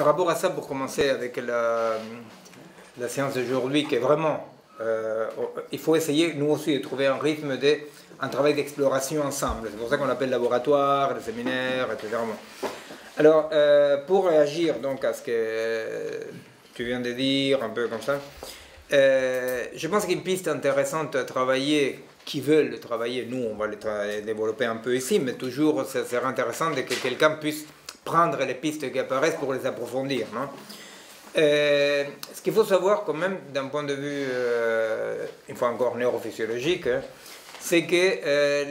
par rapport à ça, pour commencer avec la séance d'aujourd'hui, qui est vraiment, il faut essayer, nous aussi, de trouver un rythme, un travail d'exploration ensemble. C'est pour ça qu'on l'appelle laboratoire, le séminaire, etc. Bon. Alors, pour réagir donc à ce que tu viens de dire, un peu comme ça, je pense qu'une piste intéressante à travailler, qui veulent travailler, nous on va les développer un peu ici, mais toujours ça serait intéressant que quelqu'un puisse prendre les pistes qui apparaissent pour les approfondir. Non, ce qu'il faut savoir quand même d'un point de vue, une fois encore neurophysiologique, c'est que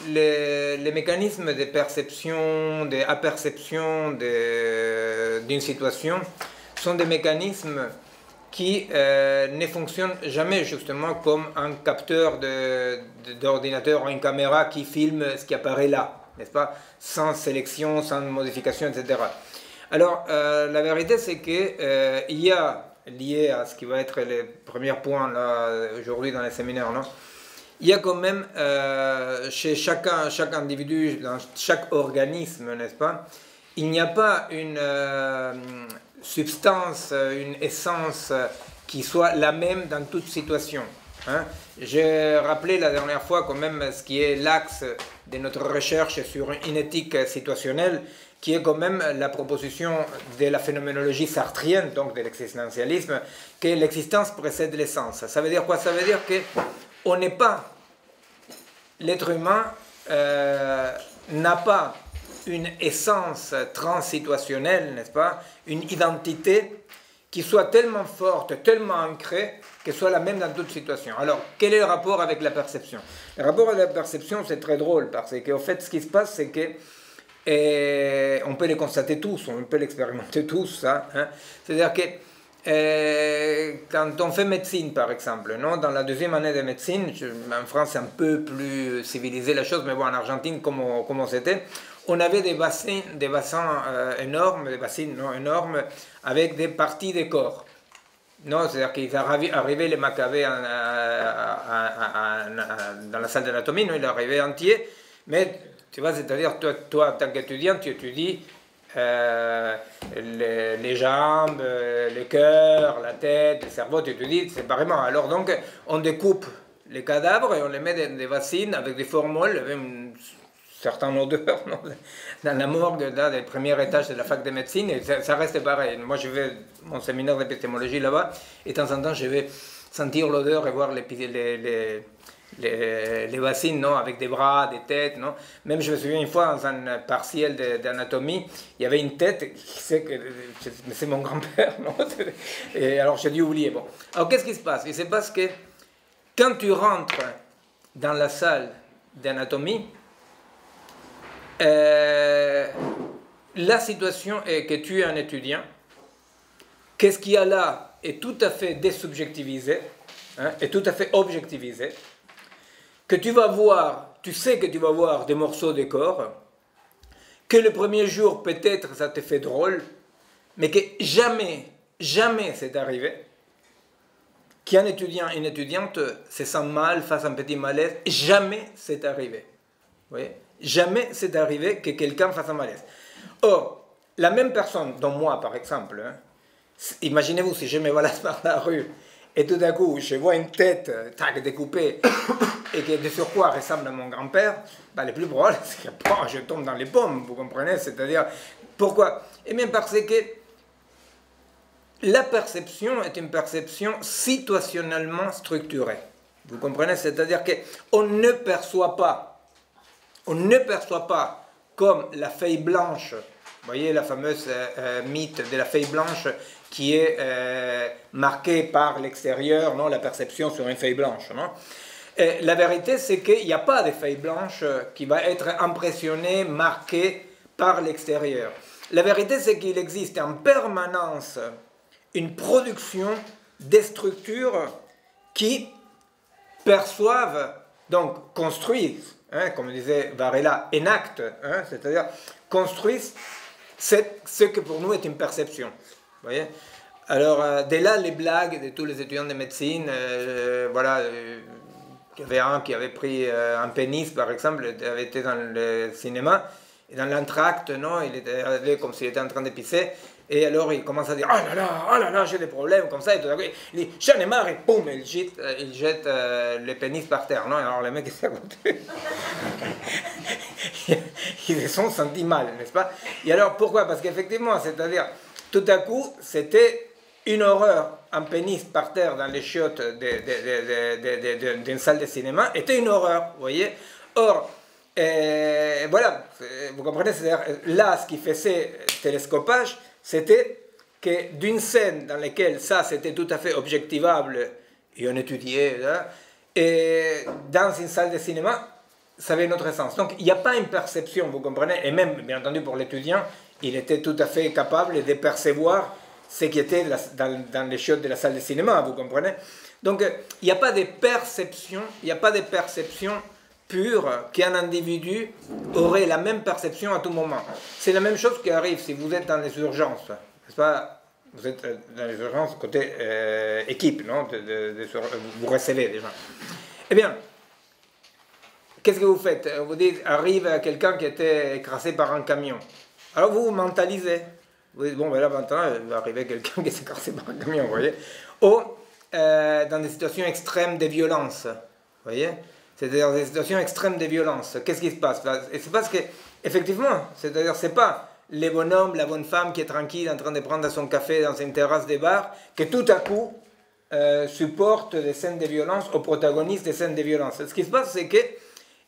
les mécanismes de perception, d'apperception d'une situation sont des mécanismes qui ne fonctionnent jamais justement comme un capteur d'ordinateur ou une caméra qui filme ce qui apparaît là, n'est-ce pas, sans sélection, sans modification, etc. Alors, la vérité, c'est qu'il y a, lié à ce qui va être les premiers points aujourd'hui dans les séminaires, non, il y a quand même chez chaque individu, dans chaque organisme, n'est-ce pas, il n'y a pas une substance, une essence qui soit la même dans toute situation. Hein. J'ai rappelé la dernière fois quand même ce qui est l'axe de notre recherche sur une éthique situationnelle, qui est quand même la proposition de la phénoménologie sartrienne, donc de l'existentialisme, que l'existence précède l'essence. Ça veut dire quoi? Ça veut dire qu'on n'est pas, l'être humain n'a pas une essence transsituationnelle, n'est-ce pas, une identité qui soit tellement forte, tellement ancrée, qu'elle soit la même dans toute situation. Alors, quel est le rapport avec la perception? Le rapport avec la perception, c'est très drôle, parce qu'au fait, ce qui se passe, c'est que on peut les constater tous, on peut l'expérimenter tous, hein. C'est-à-dire que quand on fait médecine, par exemple, non, dans la deuxième année de médecine, en France c'est un peu plus civilisé la chose, mais bon, en Argentine, comment c'était, on avait des bassins énormes, des bassines non, énormes, avec des parties des corps. Non, c'est-à-dire qu'ils arrivaient, les Maccabées, dans la salle d'anatomie, ils arrivaient entiers, mais tu vois, c'est-à-dire, toi, en tant qu'étudiant, tu étudies les jambes, le cœur, la tête, le cerveau, tu étudies séparément. Alors donc, on découpe les cadavres et on les met dans des bassines avec des formules, avec une certaine odeur, non, dans la morgue, là, des premiers étages de la fac de médecine, et ça reste pareil. Moi, je vais mon séminaire d'épistémologie là-bas, et de temps en temps, je vais sentir l'odeur et voir les bassines, non, avec des bras, des têtes, non. Même je me souviens une fois dans un partiel d'anatomie, il y avait une tête, c'est mon grand-père, non. Et alors j'ai dû oublier. Bon. Alors qu'est-ce qui se passe? Il se passe que quand tu rentres dans la salle d'anatomie, la situation est que tu es un étudiant, qu'est-ce qu'il y a là est tout à fait désubjectivisé, hein, est tout à fait objectivisé, que tu vas voir, tu sais que tu vas voir des morceaux de corps, que le premier jour peut-être ça te fait drôle, mais que jamais, jamais c'est arrivé qu'un étudiant, une étudiante se sent mal, fasse un petit malaise, jamais c'est arrivé. Vous voyez? Jamais c'est arrivé que quelqu'un fasse un malaise. Or, la même personne, dont moi par exemple, hein, imaginez-vous si je me balade par la rue et tout d'un coup je vois une tête découpée et qui de surcroît ressemble à mon grand-père, ben, le plus probable c'est que bon, je tombe dans les pommes, vous comprenez? C'est-à-dire, pourquoi? Eh bien parce que la perception est une perception situationnellement structurée. Vous comprenez? C'est-à-dire qu'on ne perçoit pas comme la feuille blanche, vous voyez la fameuse mythe de la feuille blanche qui est marquée par l'extérieur, non, la perception sur une feuille blanche. Non? La vérité, c'est qu'il n'y a pas de feuille blanche qui va être impressionnée, marquée par l'extérieur. La vérité, c'est qu'il existe en permanence une production des structures qui perçoivent, donc construisent, hein, comme disait Varela, enactent, hein, c'est-à-dire construisent ce que pour nous est une perception. Vous voyez? Alors, dès là, les blagues de tous les étudiants de médecine, voilà, il y avait un qui avait pris un pénis, par exemple, avait été dans le cinéma, et dans l'entracte, non, il était allé comme s'il était en train de pisser, et alors il commence à dire oh là là, j'ai des problèmes, comme ça, et tout d'un coup, il dit j'en ai marre, et boum, il jette le pénis par terre, non? Alors les mecs, ils s'est côté. Ils se sont sentis mal, n'est-ce pas? Et alors pourquoi? Parce qu'effectivement, c'est-à-dire, tout à coup, c'était une horreur. Un pénis par terre dans les chiottes d'une salle de cinéma était une horreur, vous voyez? Or, voilà, vous comprenez, c'est-à-dire, là, ce qui faisait télescopage, c'était que d'une scène dans laquelle ça, c'était tout à fait objectivable, et on étudiait, là, et dans une salle de cinéma, ça avait un autre sens. Donc, il n'y a pas une perception, vous comprenez, et même, bien entendu, pour l'étudiant, il était tout à fait capable de percevoir ce qui était dans les chiottes de la salle de cinéma, vous comprenez. Donc, il n'y a pas de perception, il n'y a pas de perception pure qu'un individu aurait la même perception à tout moment. C'est la même chose qui arrive si vous êtes dans les urgences, n'est-ce pas? Vous êtes dans les urgences côté équipe, non? Vous recevez des gens. Eh bien, qu'est-ce que vous faites? Vous dites, arrive quelqu'un qui était écrasé par un camion. Alors vous mentalisez. Vous dites, bon, ben là maintenant, il va arriver quelqu'un qui s'est écrasé par un camion, vous voyez? Ou dans des situations extrêmes de violence, vous voyez? C'est-à-dire des situations extrêmes de violence. Qu'est-ce qui se passe? Et c'est parce que, effectivement, c'est-à-dire, c'est pas les bonhommes, la bonne femme qui est tranquille en train de prendre son café dans une terrasse des bars, que tout à coup supporte des scènes de violence ou protagonise des scènes de violence. Ce qui se passe, c'est qu'il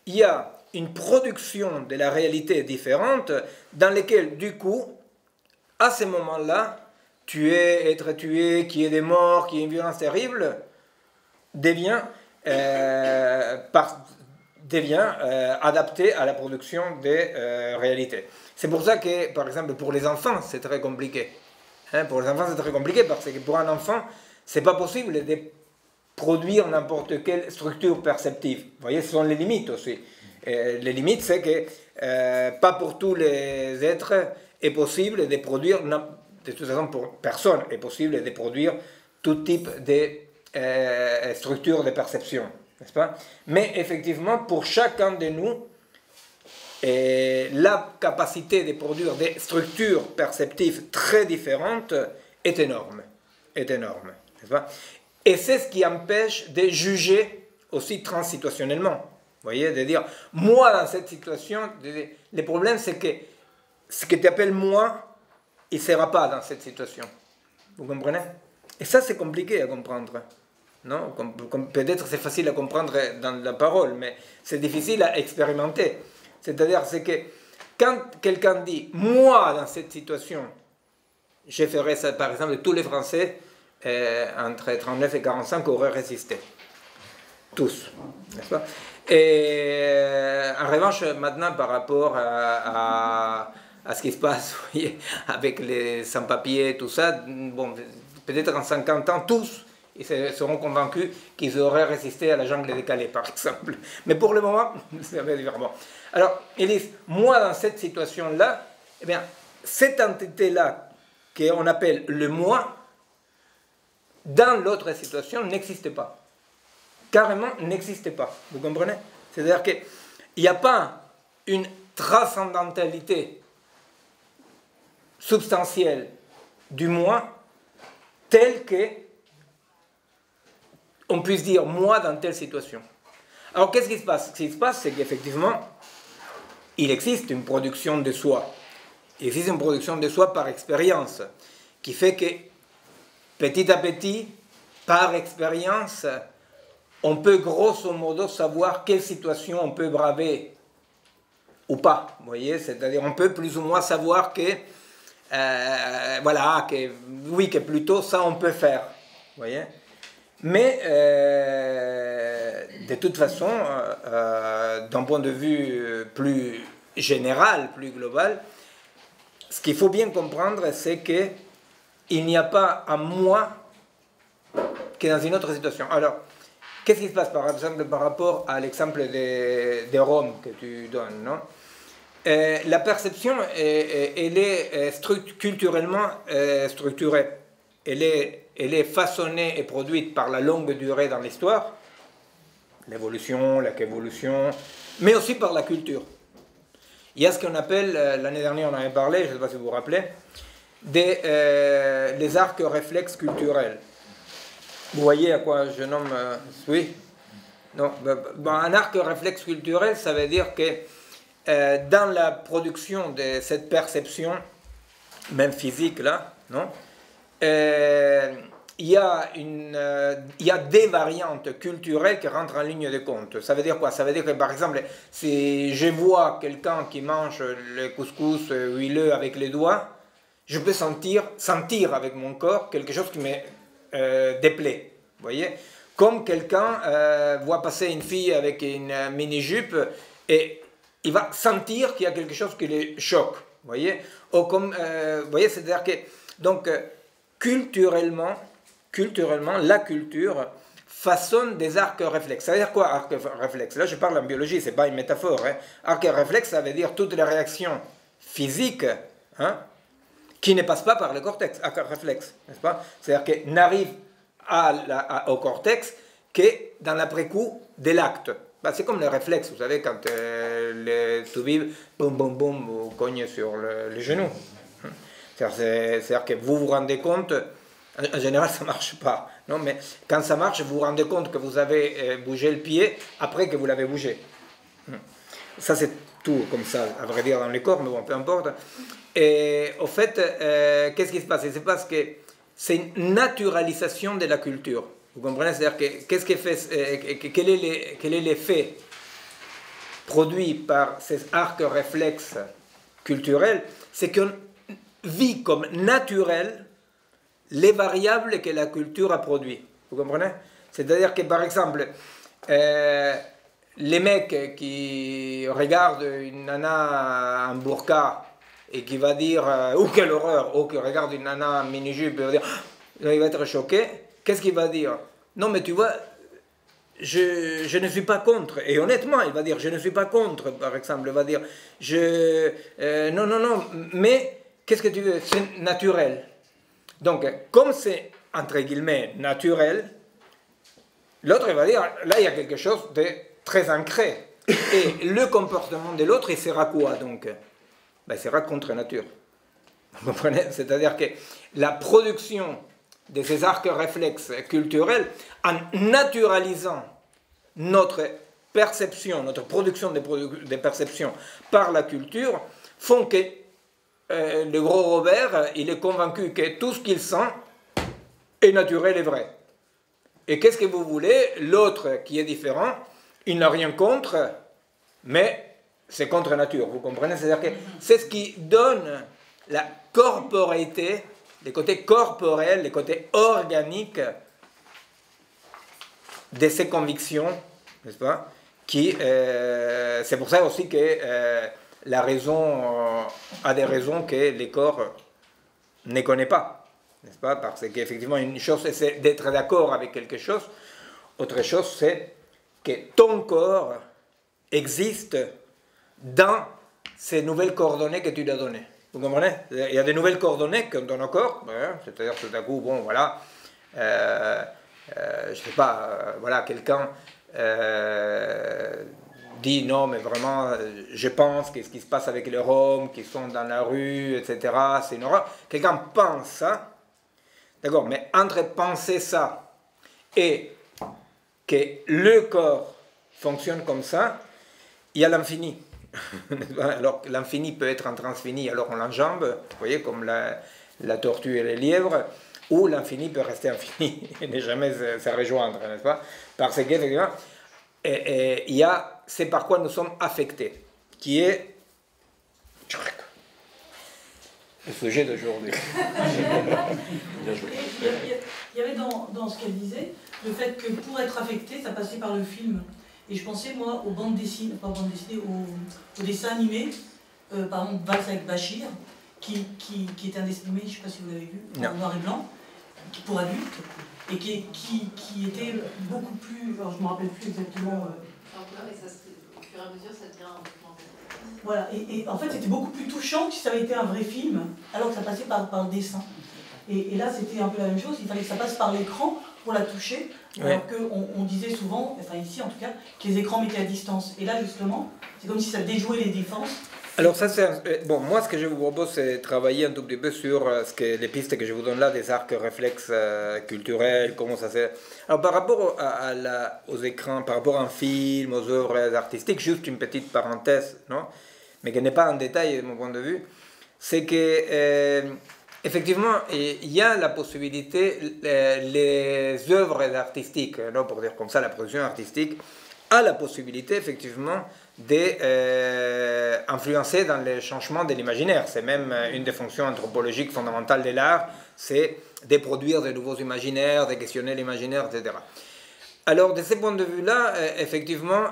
y a une production de la réalité différente dans laquelle, du coup, à ce moment-là, tuer, être tué, qu'il y ait des morts, qu'il y ait une violence terrible, devient adapté à la production des réalités. C'est pour ça que, par exemple, pour les enfants, c'est très compliqué. Hein, pour les enfants, c'est très compliqué parce que pour un enfant, c'est pas possible de produire n'importe quelle structure perceptive. Vous voyez, ce sont les limites aussi. Les limites, c'est que pas pour tous les êtres est possible de produire, de toute façon pour personne est possible de produire tout type de structure de perception, n'est-ce pas? Mais effectivement, pour chacun de nous, la capacité de produire des structures perceptives très différentes est énorme, n'est-ce pas? Et c'est ce qui empêche de juger aussi transsituationnellement. Vous voyez, de dire, moi dans cette situation, le problème c'est que ce que tu appelles moi, il ne sera pas dans cette situation. Vous comprenez? Et ça c'est compliqué à comprendre. Non? Peut-être c'est facile à comprendre dans la parole, mais c'est difficile à expérimenter. C'est-à-dire c'est que quand quelqu'un dit, moi dans cette situation, je ferais ça, par exemple, tous les Français entre 39 et 45 auraient résisté. Tous. N'est-ce pas? Et en revanche, maintenant, par rapport à ce qui se passe, vous voyez, avec les sans-papiers, tout ça, bon, peut-être en 50 ans, tous ils seront convaincus qu'ils auraient résisté à la jungle décalée, par exemple. Mais pour le moment, c'est différent. Alors, ils disent, moi, dans cette situation-là, eh bien, cette entité-là, qu'on appelle le moi, dans l'autre situation, n'existe pas. Carrément, n'existe pas. Vous comprenez? C'est-à-dire qu'il n'y a pas une transcendantalité substantielle du moi telle que on puisse dire moi dans telle situation. Alors qu'est-ce qui se passe? Ce qui se passe, c'est qu'effectivement, il existe une production de soi. Il existe une production de soi par expérience, qui fait que petit à petit, par expérience, on peut grosso modo savoir quelle situation on peut braver ou pas. Vous voyez, c'est-à-dire on peut plus ou moins savoir que, voilà, que oui, que plutôt ça on peut faire. Vous voyez. Mais de toute façon, d'un point de vue plus général, plus global, ce qu'il faut bien comprendre, c'est qu'il n'y a pas un moi qui est dans une autre situation. Alors, qu'est-ce qui se passe par exemple par rapport à l'exemple de Rome que tu donnes, non? La perception, elle est culturellement structurée. Elle est façonnée et produite par la longue durée dans l'histoire, l'évolution, la qu'évolution, mais aussi par la culture. Il y a ce qu'on appelle, l'année dernière on en avait parlé, je ne sais pas si vous vous rappelez, les arcs réflexes culturels. Vous voyez à quoi je nomme oui? Non, un arc réflexe culturel, ça veut dire que dans la production de cette perception, même physique là, non, il y a des variantes culturelles qui rentrent en ligne de compte. Ça veut dire quoi? Ça veut dire que par exemple, si je vois quelqu'un qui mange le couscous huileux avec les doigts, je peux sentir avec mon corps quelque chose qui me déplaît. Vous voyez? Comme quelqu'un voit passer une fille avec une mini-jupe et il va sentir qu'il y a quelque chose qui le choque. Vous voyez? Ou comme, vous voyez, c'est-à-dire que, donc, culturellement, la culture façonne des arcs réflexes. Ça veut dire quoi, arc réflexe? Là, je parle en biologie, ce n'est pas une métaphore. Hein. Arc réflexe, ça veut dire toutes les réactions physiques hein, qui ne passent pas par le cortex, arc réflexe, n'est-ce pas? C'est-à-dire qu'elles n'arrivent au cortex que dans l'après-coup de l'acte. Ben, c'est comme le réflexe, vous savez, quand les toubibs, boum, boum, boum, vous cognez sur les genoux. C'est-à-dire que vous vous rendez compte, en général ça ne marche pas, non, mais quand ça marche, vous vous rendez compte que vous avez bougé le pied après que vous l'avez bougé. Ça c'est tout comme ça, à vrai dire, dans les corps, mais bon, peu importe. Et au fait, qu'est-ce qui se passe? Il se passe que c'est une naturalisation de la culture. Vous comprenez? C'est-à-dire que qu'est-ce qui fait, quel est l'effet produit par ces arcs réflexes culturels? C'est qu'on vit comme naturel les variables que la culture a produites. Vous comprenez? C'est-à-dire que, par exemple, les mecs qui regardent une nana en burqa et qui va dire « Oh, quelle horreur !» ou qui regarde une nana en mini-jupe, il va dire « Il va être choqué. » Qu'est-ce qu'il va dire? Non, mais tu vois, je ne suis pas contre. Et honnêtement, il va dire « Je ne suis pas contre », par exemple. Il va dire « Non, non, non, mais qu'est-ce que tu veux? C'est naturel. » Donc, comme c'est, entre guillemets, naturel, l'autre, il va dire « Là, il y a quelque chose de très ancré. » Et le comportement de l'autre, il sera quoi, donc? Ben, il sera contre nature. Vous comprenez? C'est-à-dire que la production de ces arcs réflexes culturels, en naturalisant notre perception, notre production de perception par la culture, font que le gros Robert, il est convaincu que tout ce qu'il sent est naturel et vrai. Et qu'est-ce que vous voulez? L'autre qui est différent, il n'a rien contre, mais c'est contre nature, vous comprenez? C'est-à-dire que c'est ce qui donne la corporéité, les côtés corporels, les côtés organiques de ces convictions, n'est-ce pas? C'est pour ça aussi que la raison a des raisons que les corps ne connaissent pas, n'est-ce pas? Parce qu'effectivement, une chose, c'est d'être d'accord avec quelque chose, autre chose, c'est que ton corps existe dans ces nouvelles coordonnées que tu lui as données. Vous comprenez? Il y a des nouvelles coordonnées qu'on donne au corps, c'est-à-dire tout à coup, bon, voilà, je ne sais pas, voilà, quelqu'un dit non, mais vraiment, je pense que ce qui se passe avec les Roms qui sont dans la rue, etc., c'est une horreur. Quelqu'un pense ça, d'accord, mais entre penser ça et que le corps fonctionne comme ça, il y a l'infini. Alors l'infini peut être en transfini, alors on l'enjambe, vous voyez, comme la tortue et les lièvres, ou l'infini peut rester infini et ne jamais se rejoindre, n'est-ce pas? Parce que, effectivement, il y a, c'est par quoi nous sommes affectés, qui est le sujet d'aujourd'hui. Il y avait dans ce qu'elle disait, le fait que pour être affecté, ça passait par le film. Et je pensais, moi, aux bandes dessinées, pas aux bandes dessinées, aux dessins animés, par exemple, Valse avec Bachir, qui est un dessin animé, je ne sais pas si vous l'avez vu, en noir et blanc, pour adultes, et qui était beaucoup plus, alors je ne me rappelle plus exactement... Et ça, au fur et à mesure, ça devient un documentaire. Voilà, et en fait, c'était beaucoup plus touchant que si ça avait été un vrai film, alors que ça passait par le dessin. Et là, c'était un peu la même chose, il fallait que ça passe par l'écran pour la toucher, alors qu'on disait souvent, enfin ici en tout cas, que les écrans mettaient à distance. Et là, justement, c'est comme si ça déjouait les défenses, Alors ça c'est bon, moi ce que je vous propose c'est travailler un tout petit peu sur les pistes que je vous donne là, des arcs réflexes culturels, comment ça se... Alors par rapport aux écrans, par rapport à un film, aux œuvres artistiques, juste une petite parenthèse, non, mais qui n'est pas en détail de mon point de vue, c'est que effectivement il y a la possibilité, les œuvres artistiques, non, pour dire comme ça, la production artistique a la possibilité effectivement d'influencer dans le changement de l'imaginaire. C'est même une des fonctions anthropologiques fondamentales de l'art, c'est de produire de nouveaux imaginaires, de questionner l'imaginaire, etc. Alors, de ce point de vue-là, effectivement,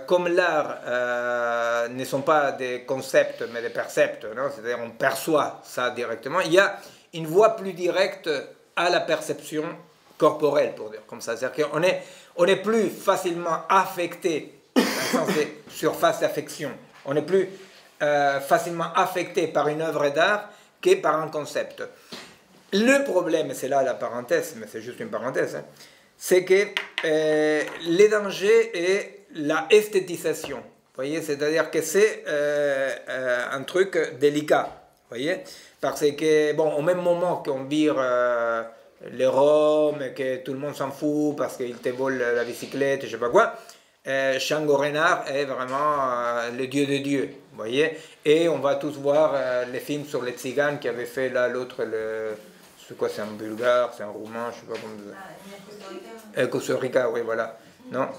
comme l'art ne sont pas des concepts, mais des percepts, c'est-à-dire on perçoit ça directement, il y a une voie plus directe à la perception corporelle, pour dire comme ça. C'est-à-dire qu'on est plus facilement affecté dans le sens des surfaces d'affection. On est plus facilement affecté par une œuvre d'art que par un concept. Le problème, et c'est là la parenthèse, mais c'est juste une parenthèse, hein, c'est que le danger est la esthétisation. Vous voyez, c'est-à-dire que c'est un truc délicat. Vous voyez, parce que, bon, au même moment qu'on vire les Roms, que tout le monde s'en fout parce qu'ils te volent la bicyclette, je sais pas quoi, Django Reinhardt est vraiment le dieu des dieux, vous voyez. Et on va tous voir les films sur les tziganes qui avait fait là l'autre, c'est quoi, c'est un bulgare, c'est un roumain, je sais pas comment... Costa Rica, oui, voilà. Non.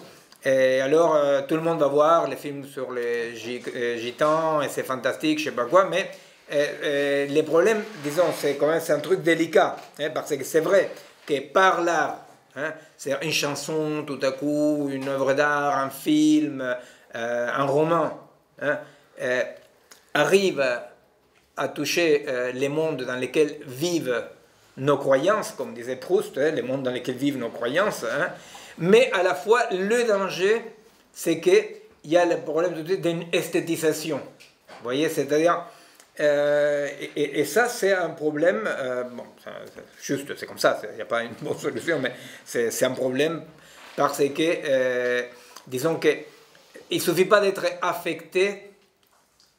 Et alors, tout le monde va voir les films sur les gitans, et c'est fantastique, je sais pas quoi, mais les problèmes, disons, c'est quand même c'est un truc délicat, hein, parce que c'est vrai que par l'art, hein, c'est une chanson, tout à coup, une œuvre d'art, un film, un roman, hein, arrive à toucher les mondes dans lesquels vivent nos croyances, comme disait Proust, hein, les mondes dans lesquels vivent nos croyances, hein, mais à la fois, le danger, c'est qu'il y a le problème d'une esthétisation. Vous voyez, c'est-à-dire... et ça, c'est un problème, bon, juste, c'est comme ça, il n'y a pas une bonne solution, mais c'est un problème parce que, disons qu'il ne suffit pas d'être affecté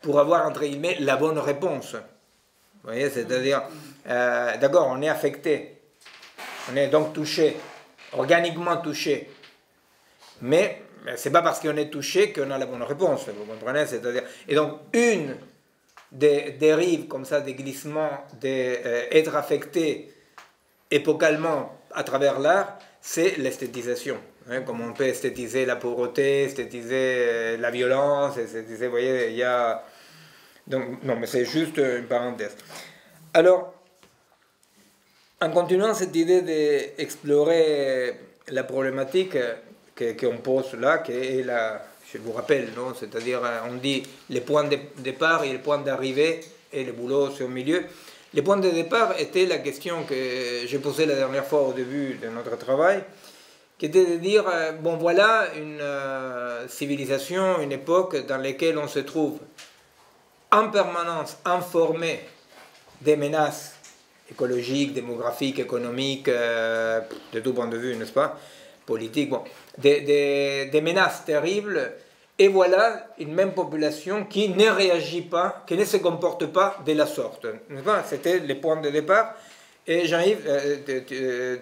pour avoir, entre guillemets, la bonne réponse. Vous voyez, c'est-à-dire, d'accord, on est affecté, on est donc touché, organiquement touché, mais ce n'est pas parce qu'on est touché qu'on a la bonne réponse, vous comprenez, c'est-à-dire, et donc, une des dérives comme ça, des glissements, d'être affecté épocalement à travers l'art, c'est l'esthétisation. Hein, comme on peut esthétiser la pauvreté, esthétiser la violence, esthétiser, vous voyez, il y a... Donc, non, mais c'est juste une parenthèse. Alors, en continuant cette idée d'explorer la problématique qu'on pose là, qui est la... Je vous rappelle, non, c'est-à-dire, on dit les points de départ et les points d'arrivée, et le boulot, c'est au milieu. Les points de départ étaient la question que j'ai posée la dernière fois au début de notre travail, qui était de dire, bon voilà une civilisation, une époque dans laquelle on se trouve en permanence informé des menaces écologiques, démographiques, économiques, de tout point de vue, n'est-ce pas, politiques, bon, des menaces terribles, et voilà une même population qui ne réagit pas, qui ne se comporte pas de la sorte. N'est-ce pas? C'était les points de départ. Et Jean-Yves,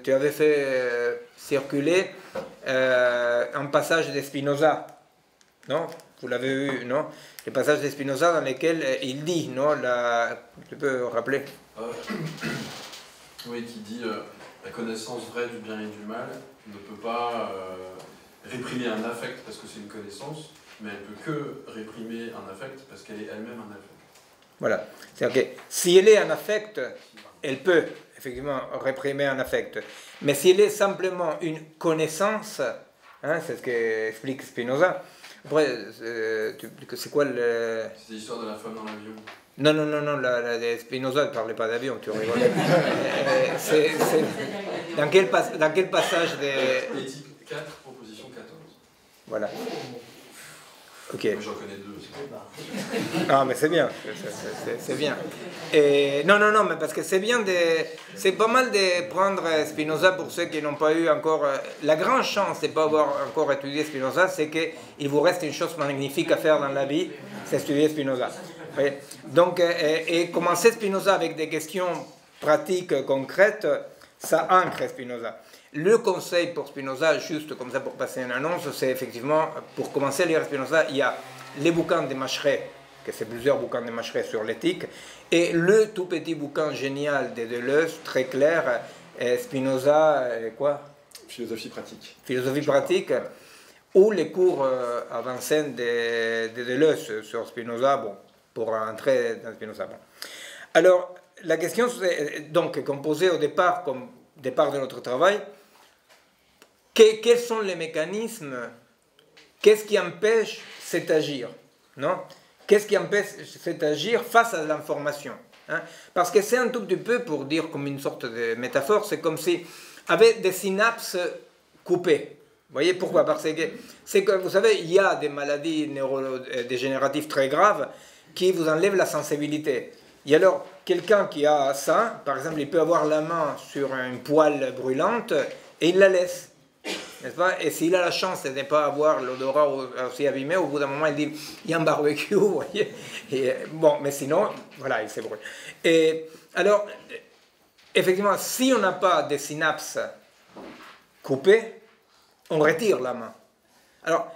tu avais fait circuler un passage de Spinoza, non? Vous l'avez vu, non? Le passage de Spinoza dans lequel il dit, non? Tu peux rappeler? Oui, qui dit la connaissance vraie du bien et du mal ne peut pas réprimer un affect parce que c'est une connaissance, mais elle peut que réprimer un affect parce qu'elle est elle-même un affect. Voilà. C'est-à-dire que si elle est un affect, elle peut effectivement réprimer un affect. Mais si elle est simplement une connaissance, hein, c'est ce qu'explique Spinoza. Après, c'est quoi le... C'est l'histoire de la femme dans l'avion. Non, Spinoza ne parlait pas d'avion, tu rigoles. Dans quel passage de... Éthique 4, proposition 14. Voilà. Ok. Moi j'en connais deux aussi. Ah, mais c'est bien, c'est bien. Et, non, mais parce que c'est bien de... C'est pas mal de prendre Spinoza pour ceux qui n'ont pas eu encore... La grande chance de ne pas avoir encore étudié Spinoza, c'est qu'il vous reste une chose magnifique à faire dans la vie, c'est étudier Spinoza. Oui. Donc, et commencer Spinoza avec des questions pratiques, concrètes, ça ancre Spinoza. Le conseil pour Spinoza, juste comme ça pour passer une annonce, c'est effectivement, pour commencer à lire Spinoza, il y a les bouquins de Macheret, que c'est plusieurs bouquins de Macheret sur l'éthique, et le tout petit bouquin génial de Deleuze, très clair, Spinoza, quoi? Philosophie pratique. Philosophie pratique, ou les cours à Vincennes de Deleuze sur Spinoza, bon, pour entrer dans Spinoza. Bon. Alors, la question, donc, qu'on posait au départ, comme départ de notre travail, quels sont les mécanismes, qu'est-ce qui empêche cet agir, non? Qu'est-ce qui empêche cet agir face à l'information, hein? Parce que c'est un tout petit peu, pour dire comme une sorte de métaphore, c'est comme si, avec des synapses coupées. Vous voyez pourquoi? Parce que, c'est que, vous savez, il y a des maladies neurodégénératives très graves qui vous enlèvent la sensibilité. Et alors, quelqu'un qui a ça, par exemple, il peut avoir la main sur une poêle brûlante et il la laisse. N'est-ce pas? Et s'il a la chance de ne pas avoir l'odorat aussi abîmé, au bout d'un moment, il dit il y a un barbecue, vous voyez. Et, bon, mais sinon, voilà, il s'est brûlé. Et alors, effectivement, si on n'a pas de synapses coupées, on retire la main. Alors,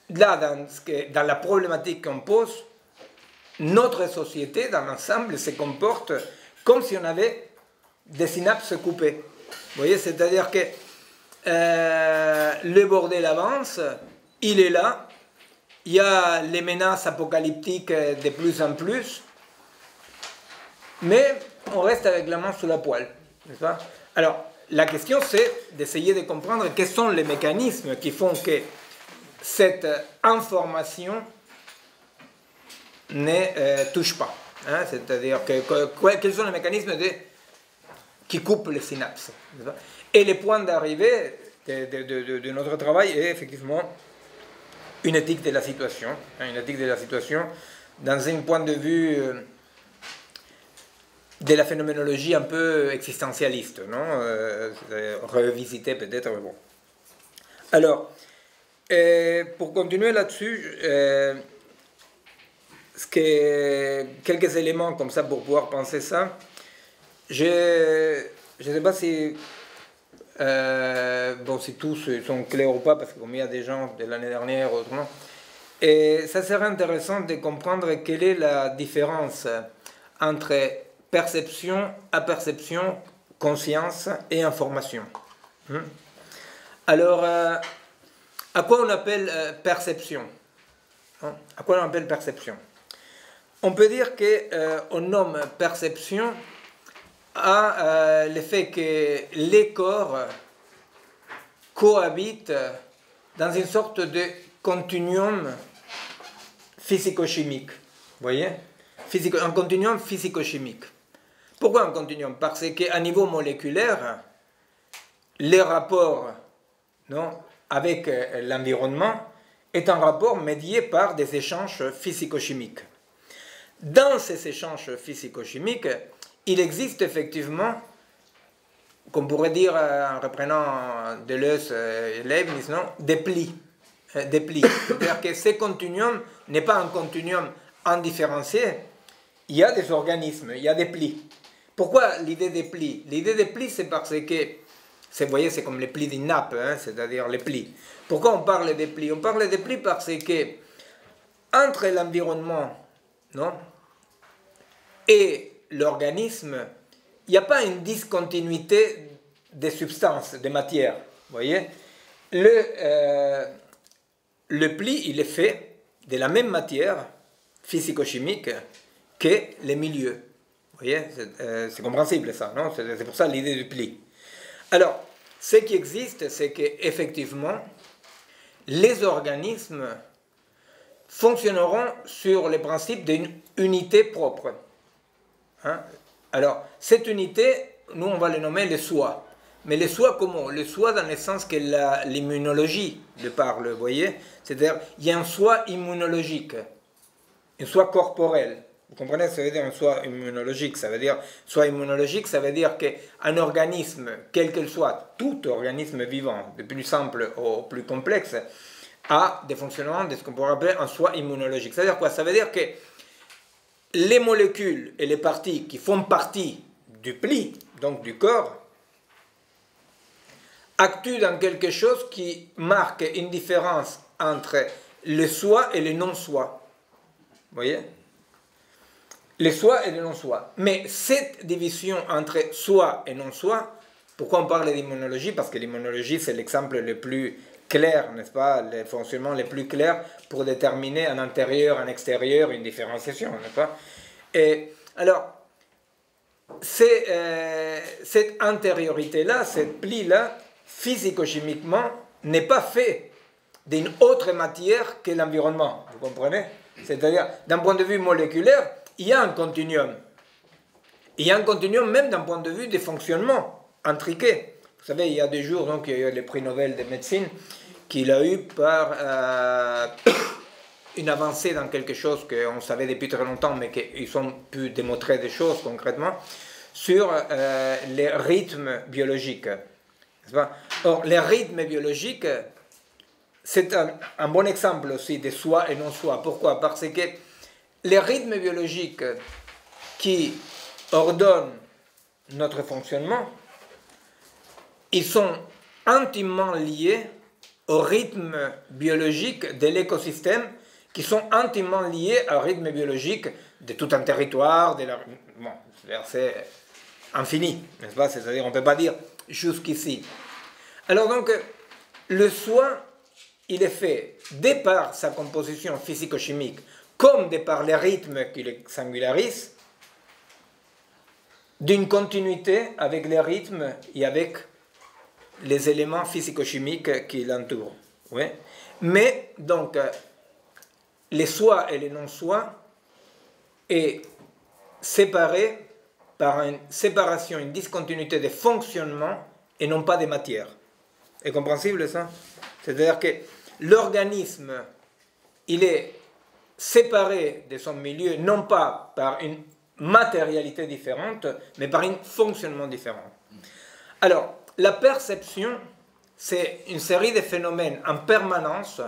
là, dans la problématique qu'on pose, notre société, dans l'ensemble, se comporte comme si on avait des synapses coupées. Vous voyez, c'est-à-dire que le bordel avance, il est là, il y a les menaces apocalyptiques de plus en plus, mais on reste avec la main sous la poêle, n'est-ce pas? Alors, la question, c'est d'essayer de comprendre quels sont les mécanismes qui font que cette information ne touche pas. Hein? C'est-à-dire quels sont les mécanismes qui coupent les synapses. Et le point d'arrivée de notre travail est effectivement une éthique de la situation. Hein? Une éthique de la situation dans un point de vue de la phénoménologie un peu existentialiste, non? Revisiter peut-être, mais bon. Alors, pour continuer là-dessus, quelques éléments comme ça pour pouvoir penser ça. Je ne sais pas si, si tous sont clairs ou pas, parce que comme il y a des gens de l'année dernière, autrement, et ça serait intéressant de comprendre quelle est la différence entre perception, aperception, conscience et information. Alors, à quoi on appelle perception? À quoi on appelle perception? On peut dire qu'on nomme perception à le fait que les corps cohabitent dans une sorte de continuum physico-chimique. Vous voyez? Un continuum physico-chimique. Pourquoi un continuum? Parce qu'à niveau moléculaire, les rapports avec l'environnement est un rapport médié par des échanges physico-chimiques. Dans ces échanges physico-chimiques, il existe effectivement, qu'on pourrait dire en reprenant Deleuze et Leibniz, des plis. C'est-à-dire que ce continuum n'est pas un continuum indifférencié, il y a des organismes, il y a des plis. Pourquoi l'idée des plis? L'idée des plis, c'est parce que, vous voyez, c'est comme les plis d'une nappe, c'est-à-dire les plis. Pourquoi on parle des plis? On parle des plis parce que entre l'environnement et l'organisme, il n'y a pas une discontinuité des substances, des matières. Vous voyez? Le pli, il est fait de la même matière physico-chimique que les milieux. Vous voyez? C'est compréhensible ça, non? C'est pour ça l'idée du pli. Alors, ce qui existe, c'est qu'effectivement, les organismes fonctionneront sur les principes d'une unité propre. Alors, cette unité, nous, on va le nommer le soi. Mais le soi comment? Le soi dans le sens que l'immunologie le parle, vous voyez? C'est-à-dire, il y a un soi immunologique, un soi corporel. Vous comprenez? Ça veut dire un soi immunologique. Ça veut dire, soi immunologique, ça veut dire qu'un organisme, quel qu'il soit, tout organisme vivant, du plus simple au plus complexe, a des fonctionnements de ce qu'on pourrait appeler un soi immunologique. Ça veut dire quoi? Ça veut dire que les molécules et les parties qui font partie du pli, donc du corps, actuent dans quelque chose qui marque une différence entre le soi et le non-soi. Vous voyez? Le soi et le non-soi. Mais cette division entre soi et non-soi, pourquoi on parle d'immunologie? Parce que l'immunologie, c'est l'exemple le plus clair, n'est-ce pas? Le fonctionnement le plus clair pour déterminer un intérieur, un extérieur, une différenciation, n'est-ce pas? Et alors, cette intériorité-là, cette pli-là, physico-chimiquement, n'est pas fait d'une autre matière que l'environnement. Vous comprenez? C'est-à-dire, d'un point de vue moléculaire, il y a un continuum. Il y a un continuum même d'un point de vue des fonctionnements intriqués. Vous savez, il y a des jours, donc, il y a eu le prix Nobel de médecine qu'il a eu par une avancée dans quelque chose qu'on savait depuis très longtemps, mais qu'ils ont pu démontrer des choses concrètement, sur les rythmes biologiques. Or, les rythmes biologiques, c'est un bon exemple aussi de soi et non-soi. Pourquoi? Parce que les rythmes biologiques qui ordonnent notre fonctionnement, ils sont intimement liés aux rythmes biologiques de l'écosystème, qui sont intimement liés au rythme biologique de tout un territoire, bon, c'est infini, n'est-ce pas? C'est-à-dire, on ne peut pas dire jusqu'ici. Alors donc, le soi, il est fait de par sa composition physico-chimique, comme de par les rythmes qui le singularisent, d'une continuité avec les rythmes et avec les éléments physico-chimiques qui l'entourent. Oui. Mais donc, les soi et les non-soi est séparé par une séparation, une discontinuité de fonctionnement et non pas de matière. Est compréhensible ça? C'est-à-dire que l'organisme, il est séparé de son milieu, non pas par une matérialité différente, mais par un fonctionnement différent. Alors, la perception, c'est une série de phénomènes en permanence,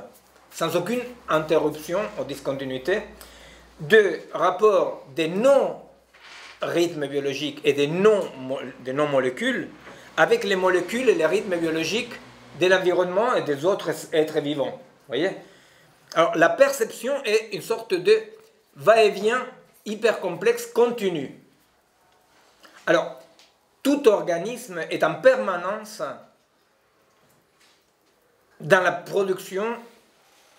sans aucune interruption ou discontinuité, de rapports des non-rythmes biologiques et des non-molécules avec les molécules et les rythmes biologiques de l'environnement et des autres êtres vivants. Vous voyez? Alors, la perception est une sorte de va-et-vient hyper complexe continu. Alors, tout organisme est en permanence dans la production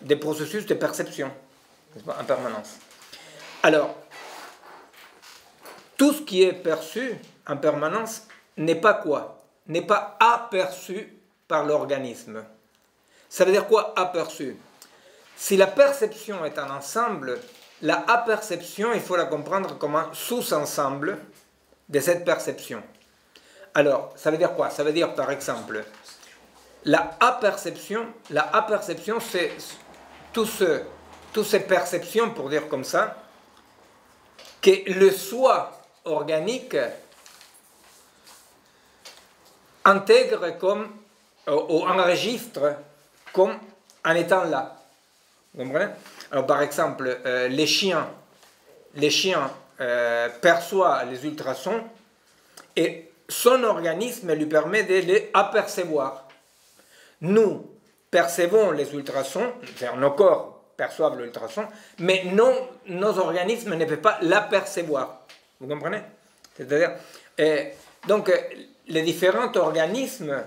des processus de perception, en permanence. Alors, tout ce qui est perçu en permanence n'est pas quoi? N'est pas aperçu par l'organisme. Ça veut dire quoi, aperçu? Si la perception est un ensemble, la aperception, il faut la comprendre comme un sous-ensemble de cette perception. Alors, ça veut dire quoi? Ça veut dire, par exemple, la aperception, c'est toutes ces perceptions, pour dire comme ça, que le soi organique intègre comme, ou enregistre comme en étant là. Vous comprenez? Alors, par exemple, les chiens perçoivent les ultrasons et son organisme lui permet de les apercevoir. Nous percevons les ultrasons, c'est-à-dire nos corps perçoivent l'ultrason, mais nos organismes ne peuvent pas l'apercevoir. Vous comprenez? C'est-à-dire, donc, les différents organismes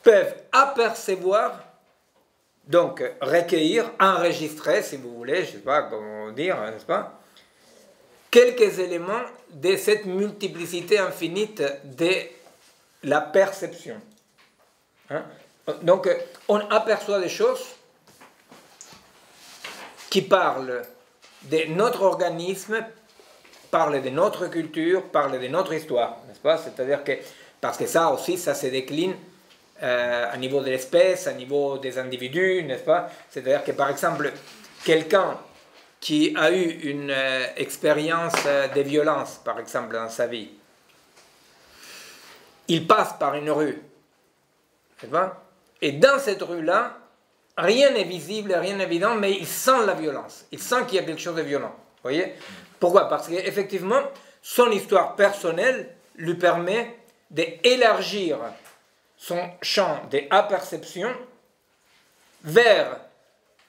peuvent apercevoir, donc recueillir, enregistrer, si vous voulez, je ne sais pas comment dire, n'est-ce pas, quelques éléments de cette multiplicité infinie de la perception. Hein? Donc, on aperçoit des choses qui parlent de notre organisme, parlent de notre culture, parlent de notre histoire, n'est-ce pas? C'est-à-dire que Parce que ça aussi, ça se décline à niveau de l'espèce, à niveau des individus, n'est-ce pas? C'est-à-dire que par exemple, quelqu'un qui a eu une expérience de violence, par exemple, dans sa vie, il passe par une rue, n'est-ce pas? Et dans cette rue-là, rien n'est visible, rien n'est évident, mais il sent la violence, il sent qu'il y a quelque chose de violent. Vous voyez? Pourquoi? Parce qu'effectivement, son histoire personnelle lui permet d'élargir son champ d'aperception vers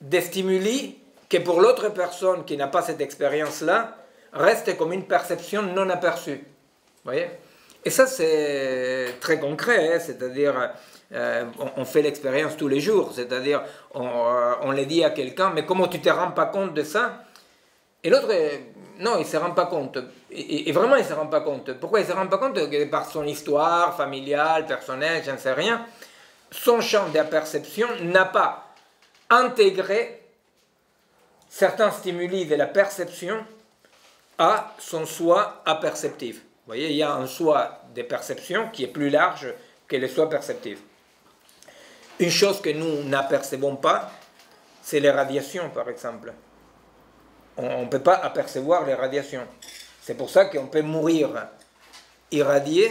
des stimuli que pour l'autre personne qui n'a pas cette expérience-là, reste comme une perception non aperçue. Vous voyez? Et ça, c'est très concret, hein? C'est-à-dire, on fait l'expérience tous les jours, c'est-à-dire, on le dit à quelqu'un, mais comment tu ne te rends pas compte de ça? Et l'autre, non, il ne se rend pas compte. Et vraiment, il ne se rend pas compte. Pourquoi il ne se rend pas compte? Que par son histoire familiale, personnelle, je ne sais rien, son champ d'aperception n'a pas intégré certains stimuli de la perception à son soi aperceptif. Vous voyez, il y a un soi de perception qui est plus large que le soi perceptif. Une chose que nous n'apercevons pas, c'est les radiations, par exemple. On ne peut pas apercevoir les radiations. C'est pour ça qu'on peut mourir irradié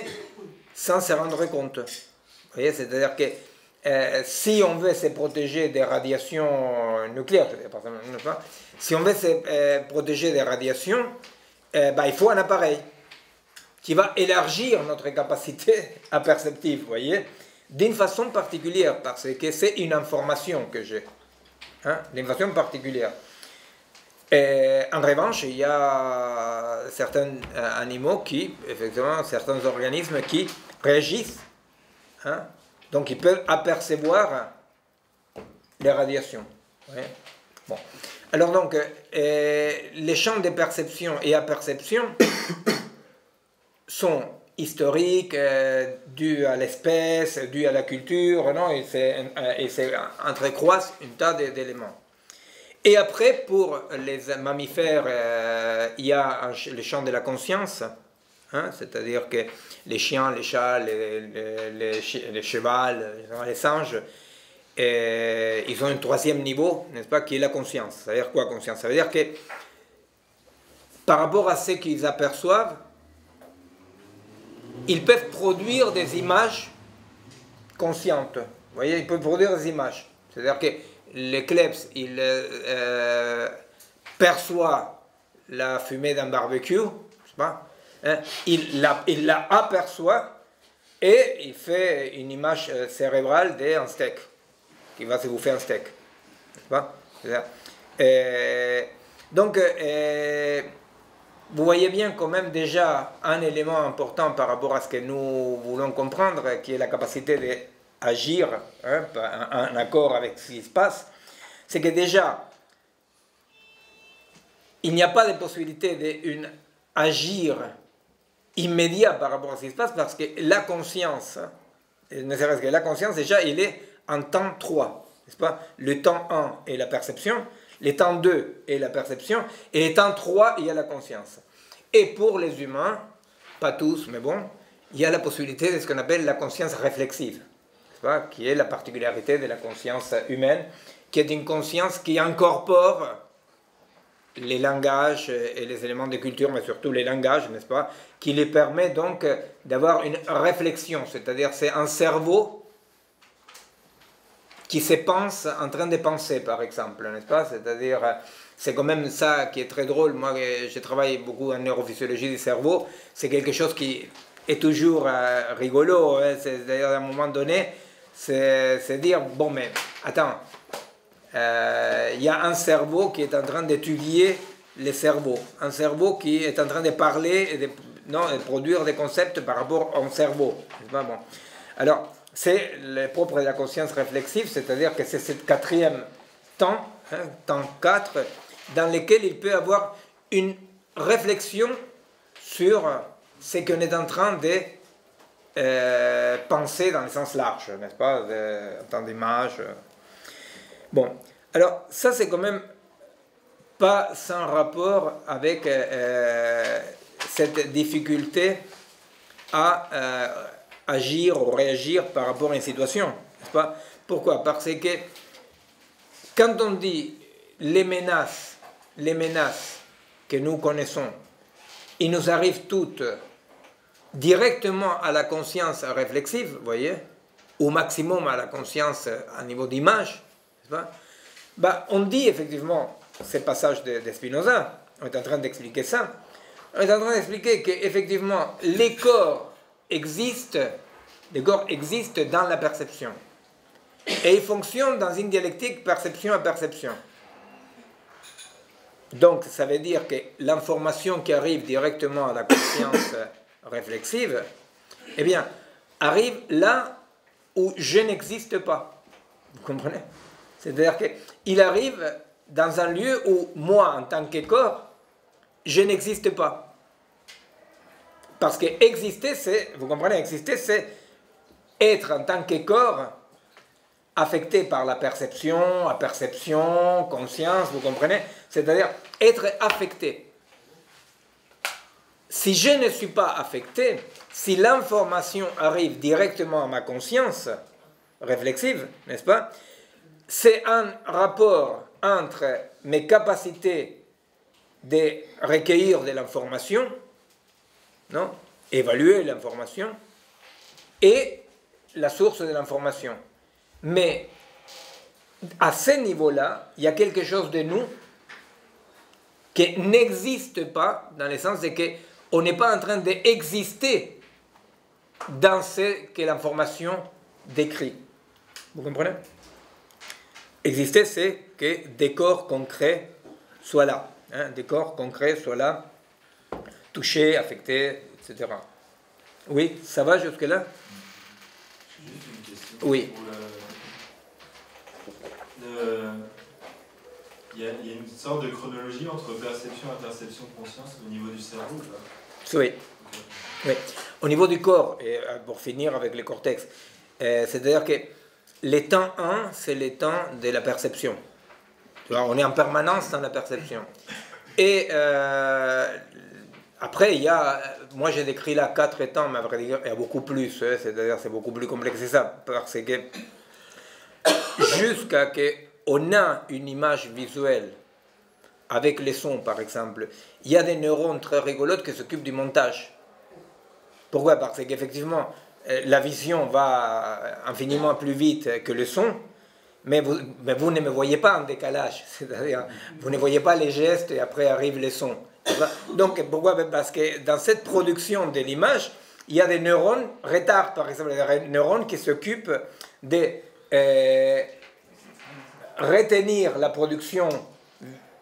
sans se rendre compte. Vous voyez, c'est-à-dire que si on veut se protéger des radiations nucléaires, si on veut se protéger des radiations, il faut un appareil qui va élargir notre capacité aperceptive, vous voyez, d'une façon particulière, parce que c'est une information que j'ai, hein, d'une façon particulière. En revanche, il y a certains animaux qui, effectivement, certains organismes qui réagissent, hein, donc ils peuvent apercevoir les radiations. Ouais. Bon. Alors donc, les champs de perception et aperception sont historiques, dus à l'espèce, dus à la culture, non, et c'est entrecroissent un tas d'éléments. Et après, pour les mammifères, il y a le champ de la conscience, hein, c'est-à-dire que les chiens, les chats, les chevals, les singes, ils ont un troisième niveau, n'est-ce pas, qui est la conscience. Ça veut dire quoi, conscience? Ça veut dire que par rapport à ce qu'ils aperçoivent, ils peuvent produire des images conscientes. Vous voyez, ils peuvent produire des images. C'est-à-dire que le kleps, il perçoit la fumée d'un barbecue, je sais pas, hein, il la aperçoit et il fait une image cérébrale d'un steak, qui va se bouffer un steak. Pas, donc, vous voyez bien quand même déjà un élément important par rapport à ce que nous voulons comprendre, qui est la capacité d'agir, hein, en accord avec ce qui se passe, c'est que déjà, il n'y a pas de possibilité d'agir immédiat par rapport à ce qui se passe, parce que la conscience, ne serait-ce que la conscience, déjà, il est en temps 3, n'est-ce pas? Le temps 1 est la perception, le temps 2 est la perception, et le temps 3, il y a la conscience. Et pour les humains, pas tous, mais bon, il y a la possibilité de ce qu'on appelle la conscience réflexive, n'est-ce pas? Qui est la particularité de la conscience humaine, qui est une conscience qui incorpore les langages et les éléments de culture, mais surtout les langages, n'est-ce pas? Qui les permet donc d'avoir une réflexion, c'est-à-dire c'est un cerveau qui se pense en train de penser, par exemple, n'est-ce pas? C'est-à-dire, c'est quand même ça qui est très drôle. Moi, je travaille beaucoup en neurophysiologie du cerveau. C'est quelque chose qui est toujours rigolo. Hein? C'est-à-dire, à un moment donné, c'est dire, bon, mais attends, il y a un cerveau qui est en train d'étudier les cerveaux. Un cerveau qui est en train de parler et de produire des concepts par rapport au cerveau. N'est-ce pas? Bon. Alors, c'est le propre de la conscience réflexive, c'est-à-dire que c'est ce quatrième temps, hein, temps 4, dans lequel il peut avoir une réflexion sur ce qu'on est en train de penser dans le sens large, n'est-ce pas, en temps d'image. Bon, alors ça c'est quand même pas sans rapport avec cette difficulté à agir ou réagir par rapport à une situation, n'est-ce pas? Pourquoi? Parce que quand on dit les menaces que nous connaissons, ils nous arrivent toutes directement à la conscience réflexive, vous voyez, au maximum à la conscience à niveau d'image, n'est-ce pas? Bah, on dit effectivement, ces passages de Spinoza, on est en train d'expliquer ça, on est en train d'expliquer qu'effectivement les corps existent dans la perception. Et ils fonctionnent dans une dialectique perception à perception. Donc ça veut dire que l'information qui arrive directement à la conscience réflexive, eh bien, arrive là où je n'existe pas. Vous comprenez? C'est-à-dire qu'il arrive dans un lieu où moi, en tant que corps, je n'existe pas. Parce que exister, c'est, vous comprenez, exister, c'est être en tant que corps affecté par la perception, apperception, conscience, vous comprenez? C'est-à-dire être affecté. Si je ne suis pas affecté, si l'information arrive directement à ma conscience réflexive, n'est-ce pas? C'est un rapport entre mes capacités de recueillir de l'information, non? Évaluer l'information, et la source de l'information. Mais à ce niveau-là, il y a quelque chose de nous qui n'existe pas, dans le sens de qu'on n'est pas en train d'exister dans ce que l'information décrit. Vous comprenez? Exister, c'est que des corps concrets soient là. Hein, des corps concrets soient là, touchés, affectés, etc. Oui, ça va jusque-là? Juste une question. Oui. Il y a une sorte de chronologie entre perception et perception de conscience au niveau du cerveau, là. Oui. Okay. Oui. Au niveau du corps, et pour finir avec le cortex, c'est-à-dire que le temps 1, c'est le temps de la perception. Tu vois, on est en permanence dans la perception. Et après, il y a, moi j'ai décrit là 4 temps, mais à vrai dire, il y a beaucoup plus, c'est-à-dire c'est beaucoup plus complexe que ça, parce que jusqu'à ce qu'on a une image visuelle avec les sons, par exemple, il y a des neurones très rigolotes qui s'occupent du montage. Pourquoi? Parce qu'effectivement, la vision va infiniment plus vite que le son, mais vous ne me voyez pas en décalage, c'est-à-dire vous ne voyez pas les gestes et après arrivent les sons. Donc pourquoi? Parce que dans cette production de l'image, il y a des neurones, retard par exemple, des neurones qui s'occupent de retenir la production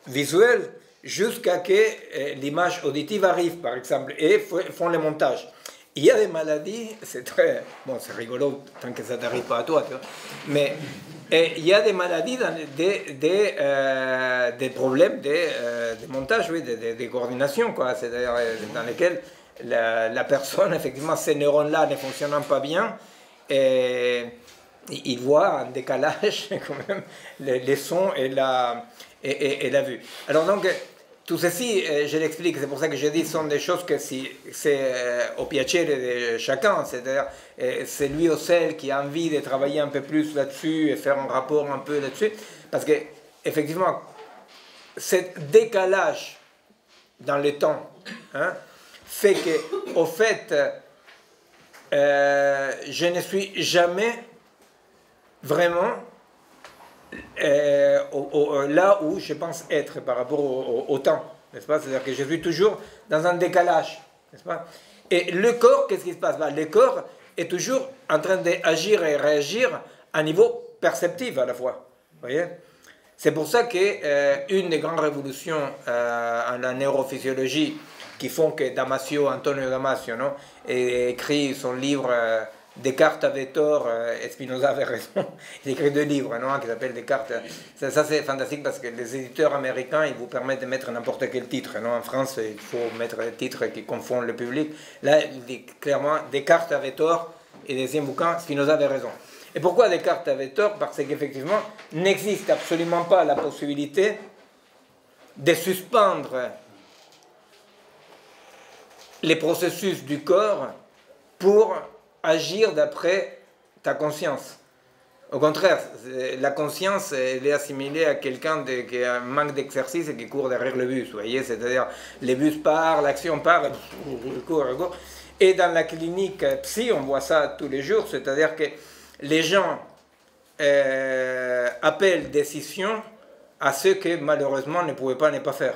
visuelle jusqu'à ce que l'image auditive arrive par exemple, et font le montage. Il y a des maladies, c'est très... Bon, c'est rigolo tant que ça n'arrive pas à toi, tu vois. Mais il y a des maladies, des problèmes de montage, oui, de coordination, quoi. C'est-à-dire dans lesquels la personne, effectivement, ces neurones-là ne fonctionnant pas bien, et il voit un décalage, quand même, les sons et la vue. Alors donc... Tout ceci, je l'explique, c'est pour ça que je dis, sont des choses que c'est au piacere de chacun, c'est-à-dire c'est lui ou celle qui a envie de travailler un peu plus là-dessus et faire un rapport un peu là-dessus, parce que effectivement, ce décalage dans le temps fait que, au fait, je ne suis jamais vraiment là où je pense être par rapport au temps, n'est-ce pas? C'est-à-dire que je suis toujours dans un décalage, n'est-ce pas? Et le corps, qu'est-ce qui se passe? Le corps est toujours en train d'agir et réagir à niveau perceptif à la fois, vous voyez? C'est pour ça qu'une des grandes révolutions en la neurophysiologie qui font que Antonio Damasio, non, ait écrit son livre Descartes avait tort et Spinoza avait raison. Il écrit 2 livres, non, qui s'appellent Descartes. Ça c'est fantastique parce que les éditeurs américains, ils vous permettent de mettre n'importe quel titre. Non, en France, il faut mettre des titres qui confondent le public. Là, il dit clairement Descartes avait tort et deuxième bouquin, Spinoza avait raison. Et pourquoi Descartes avait tort? Parce qu'effectivement, n'existe absolument pas la possibilité de suspendre les processus du corps pour agir d'après ta conscience. Au contraire, la conscience, elle est assimilée à quelqu'un qui a un manque d'exercice et qui court derrière le bus, vous voyez, c'est-à-dire les bus partent, l'action part, il court. Et dans la clinique psy, on voit ça tous les jours, c'est-à-dire que les gens appellent décision à ceux que malheureusement ne pouvaient pas ne pas faire.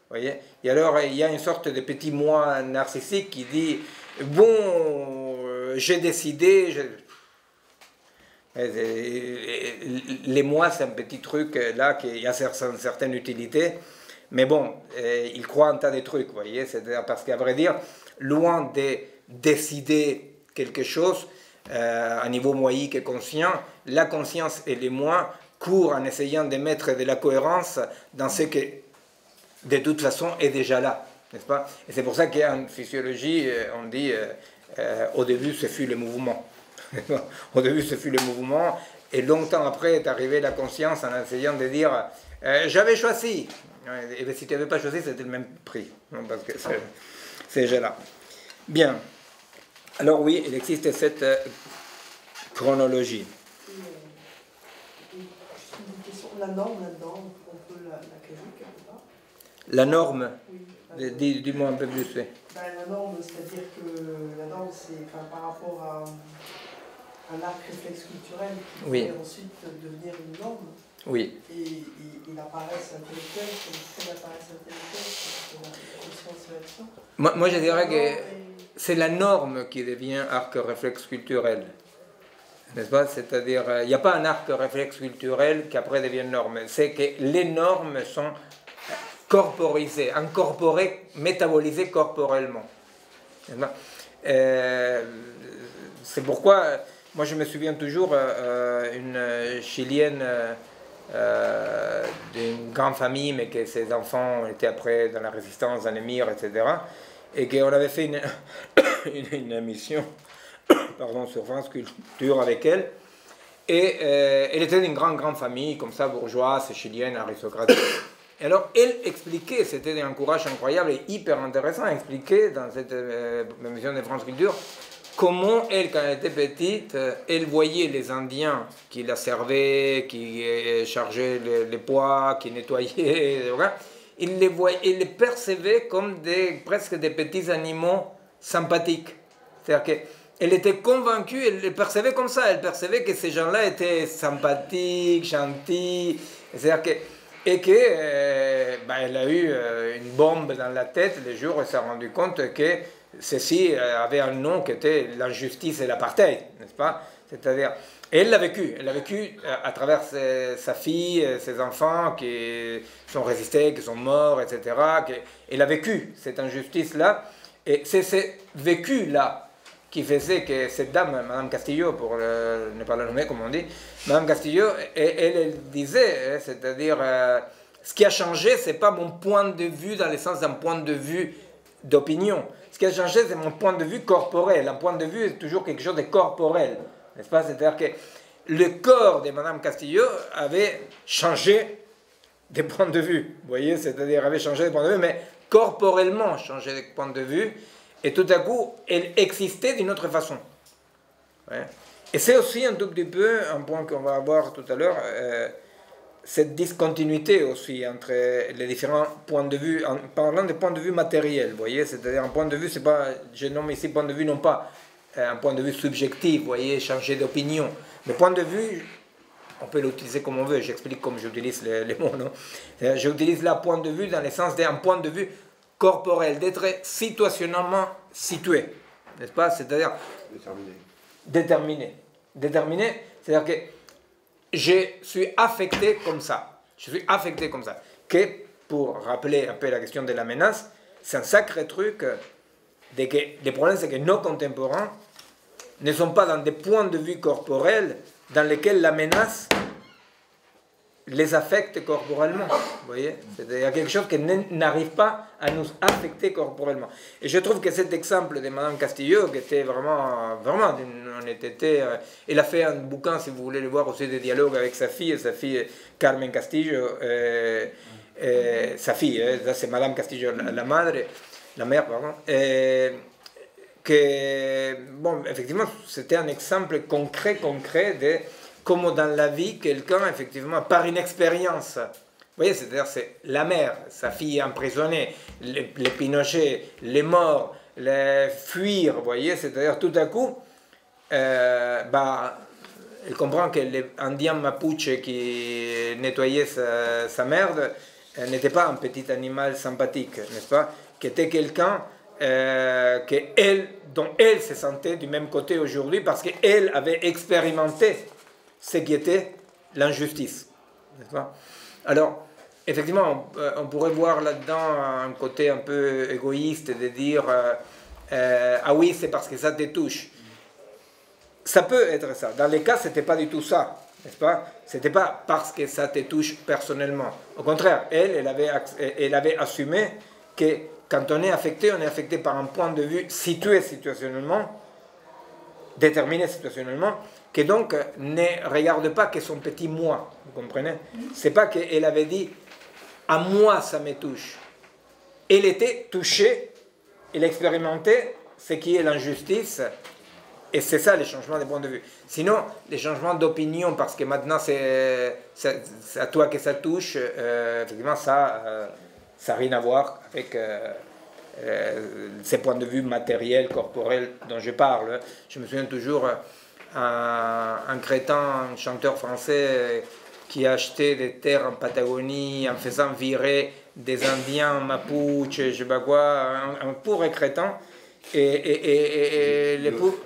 Voyez. Et alors il y a une sorte de petit moi narcissique qui dit bon, j'ai décidé. Les moi, c'est un petit truc là qui a une certaine utilité, mais bon, il croit un tas de trucs, vous voyez, c'est-à-dire parce qu'à vrai dire, loin de décider quelque chose à niveau moïque et conscient, la conscience et les moi courent en essayant de mettre de la cohérence dans ce que de toute façon est déjà là, n'est-ce pas? Et c'est pour ça qu'en physiologie, on dit au début ce fut le mouvement. Au début ce fut le mouvement, et longtemps après est arrivée la conscience en essayant de dire j'avais choisi. Et bien, si tu n'avais pas choisi, c'était le même prix, non, parce que c'est déjà là. Bien. Alors oui, il existe cette chronologie. La norme là-dedans, on peut la caser quelque part. La norme, oui. dis-moi un peu plus. Oui. Ben, la norme, c'est-à-dire que la norme, c'est par rapport à un arc réflexe culturel qui oui. peut ensuite devenir une norme. Oui. Et la paresse intellectuelle, c'est la paresse intellectuelle, c'est la conscience et l'action. Moi, je dirais que c'est la norme qui devient arc réflexe culturel. N'est-ce pas? C'est-à-dire, il n'y a pas un arc réflexe culturel qui après devient norme. C'est que les normes sont corporisées, incorporées, métabolisées corporellement. N'est-ce pas? C'est pourquoi, moi je me souviens toujours, une Chilienne d'une grande famille, mais que ses enfants étaient après dans la résistance, dans l'émir, etc. Et qu'on avait fait une émission pardon, sur France Culture avec elle. Et elle était d'une grande famille, comme ça, bourgeoise, chilienne, aristocratique. Et alors, elle expliquait, c'était un courage incroyable et hyper intéressant, à expliquer dans cette émission de France Culture, comment elle, quand elle était petite, elle voyait les Indiens qui la servaient, qui chargeaient les poids, qui nettoyaient, il les percevait comme presque des petits animaux sympathiques. C'est-à-dire qu'elle était convaincue, elle les percevait comme ça, elle percevait que ces gens-là étaient sympathiques, gentils, c'est-à-dire elle a eu une bombe dans la tête le jour où elle s'est rendue compte que ceci avait un nom qui était l'injustice et l'apartheid, n'est-ce pas? C'est-à-dire, elle l'a vécu à travers sa fille, ses enfants qui sont résistés, qui sont morts, etc. Elle a vécu cette injustice-là, et c'est ce vécu-là qui faisait que cette dame, Madame Castillo, pour ne pas la nommer comme on dit, Madame Castillo, elle disait, c'est-à-dire, ce qui a changé, c'est pas mon point de vue dans le sens d'un point de vue d'opinion. Ce qui a changé, c'est mon point de vue corporel. Un point de vue est toujours quelque chose de corporel, n'est-ce pas? C'est-à-dire que le corps de Madame Castillo avait changé de point de vue, vous voyez, c'est-à-dire avait changé de point de vue, mais corporellement changé de point de vue. Et tout à coup, elle existait d'une autre façon. Ouais. Et c'est aussi un tout petit peu un point qu'on va avoir tout à l'heure, cette discontinuité aussi entre les différents points de vue, en parlant des points de vue matériels, vous voyez, c'est-à-dire un point de vue, c'est pas, je nomme ici point de vue non pas un point de vue subjectif, vous voyez, changer d'opinion, mais point de vue, on peut l'utiliser comme on veut, j'explique comme j'utilise les mots, non? J'utilise là point de vue dans le sens d'un point de vue corporel, d'être situationnellement situé, n'est-ce pas? C'est-à-dire déterminé, c'est-à-dire que je suis affecté comme ça, que pour rappeler un peu la question de la menace, c'est un sacré truc, le problème c'est que nos contemporains ne sont pas dans des points de vue corporels dans lesquels la menace les affecte corporellement, vous voyez, il y a quelque chose qui n'arrive pas à nous affecter corporellement. Et je trouve que cet exemple de Madame Castillo, qui était vraiment honnêteté, elle a fait un bouquin, si vous voulez le voir, aussi des dialogues avec sa fille Carmen Castillo, sa fille, c'est Madame Castillo, la mère, pardon, que, bon, effectivement, c'était un exemple concret de comment dans la vie, quelqu'un, effectivement, par une expérience, vous voyez, c'est-à-dire c'est la mère, sa fille emprisonnée, les Pinochet, les morts, les fuir, vous voyez, c'est-à-dire tout à coup, bah, elle comprend que les Indiens Mapuche qui nettoyaient sa merde n'était pas un petit animal sympathique, n'est-ce pas? Qui était quelqu'un dont elle se sentait du même côté aujourd'hui parce qu'elle avait expérimenté ce qui était l'injustice, n'est-ce pas? Alors, effectivement, on pourrait voir là-dedans un côté un peu égoïste de dire ah oui, c'est parce que ça te touche. Ça peut être ça. Dans les cas, ce n'était pas du tout ça, n'est-ce pas? Ce n'était pas parce que ça te touche personnellement. Au contraire, elle avait assumé que quand on est affecté par un point de vue situé situationnellement, déterminé situationnellement, que donc ne regarde pas que son petit moi, vous comprenez? C'est pas qu'elle avait dit à moi ça me touche. Elle était touchée, elle expérimentait ce qui est l'injustice, et c'est ça les changements de point de vue. Sinon, les changements d'opinion, parce que maintenant c'est à toi que ça touche, effectivement ça n'a rien à voir avec ces points de vue matériels, corporels dont je parle. Je me souviens toujours un crétin, un chanteur français qui a acheté des terres en Patagonie en faisant virer des Indiens Mapuche, je sais pas quoi, un pauvre crétin. Et les pauvres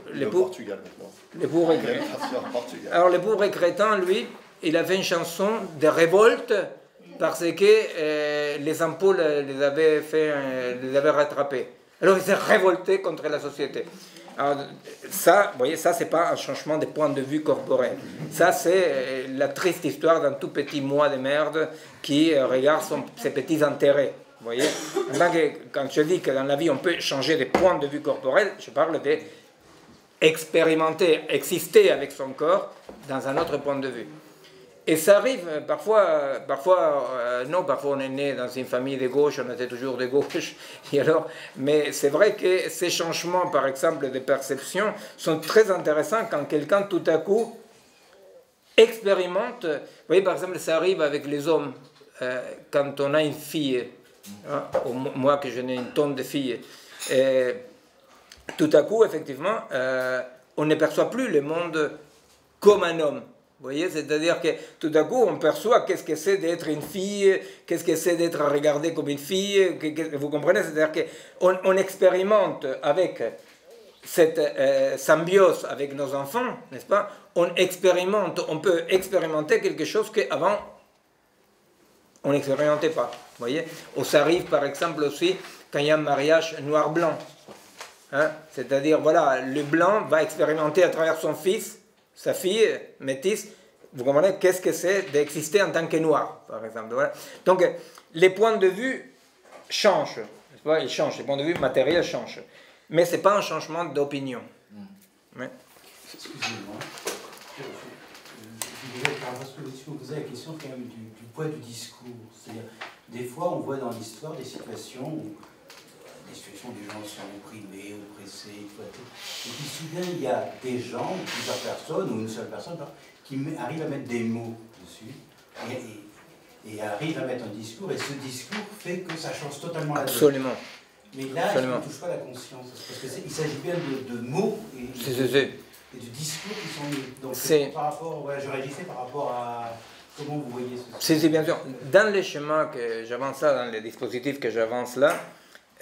alors le pauvre crétin, lui, il avait une chanson de révolte parce que les ampoules les avaient rattrapés. Alors il s'est révolté contre la société. Alors, ça, vous voyez, ça c'est pas un changement de point de vue corporel. Ça c'est la triste histoire d'un tout petit moi de merde qui regarde ses petits intérêts. Vous voyez, quand je dis que dans la vie on peut changer de point de vue corporel, je parle d'expérimenter, exister avec son corps dans un autre point de vue. Et ça arrive parfois non, parfois on est né dans une famille de gauche, on était toujours de gauche, et alors, mais c'est vrai que ces changements, par exemple, de perception, sont très intéressants quand quelqu'un tout à coup expérimente. Vous voyez, par exemple, ça arrive avec les hommes, quand on a une fille, hein, moi que je n'ai une tonne de filles, et tout à coup, effectivement, on ne perçoit plus le monde comme un homme. Vous voyez, c'est-à-dire que tout à coup, on perçoit qu'est-ce que c'est d'être une fille, qu'est-ce que c'est d'être regardé comme une fille, vous comprenez? C'est-à-dire qu'on expérimente avec cette symbiose avec nos enfants, n'est-ce pas? On peut expérimenter quelque chose qu'avant, on n'expérimentait pas. Vous voyez? On s'arrive, par exemple, aussi, quand il y a un mariage noir-blanc. Hein? C'est-à-dire, voilà, le blanc va expérimenter à travers son fils, sa fille métisse, vous comprenez qu'est-ce que c'est d'exister en tant que noir, par exemple. Voilà. Donc, les points de vue changent, ils changent, les points de vue matériels changent, mais ce n'est pas un changement d'opinion. Ouais. Excusez-moi, parce que je me posais la question quand même du poids du discours. C'est-à-dire, des fois, on voit dans l'histoire des situations où des situations où les gens sont opprimés, oppressés, exploités. Et puis soudain, il y a des gens, plusieurs personnes, ou une seule personne, qui arrivent à mettre des mots dessus, et arrivent à mettre un discours, et ce discours fait que ça change totalement la vie. Absolument. Mais là, il ne touche pas la conscience, parce qu'il s'agit bien de mots et de discours qui sont mis. Donc par rapport, je réagissais par rapport à... Comment vous voyez ce C'est bien sûr. Dans les schémas que j'avance là, dans les dispositifs que j'avance là,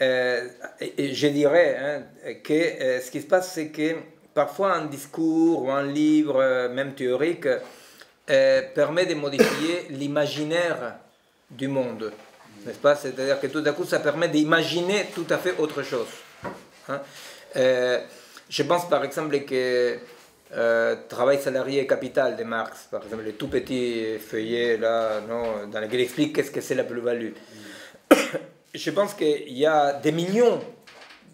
je dirais que ce qui se passe, c'est que parfois un discours ou un livre, même théorique, permet de modifier l'imaginaire du monde, n'est-ce pas? C'est-à-dire que tout à coup, ça permet d'imaginer tout à fait autre chose. Hein? Je pense par exemple que Travail salarié et capital de Marx, par exemple, le tout petit feuillet là, non, dans lequel il explique qu'est-ce que c'est la plus-value. Je pense qu'il y a des millions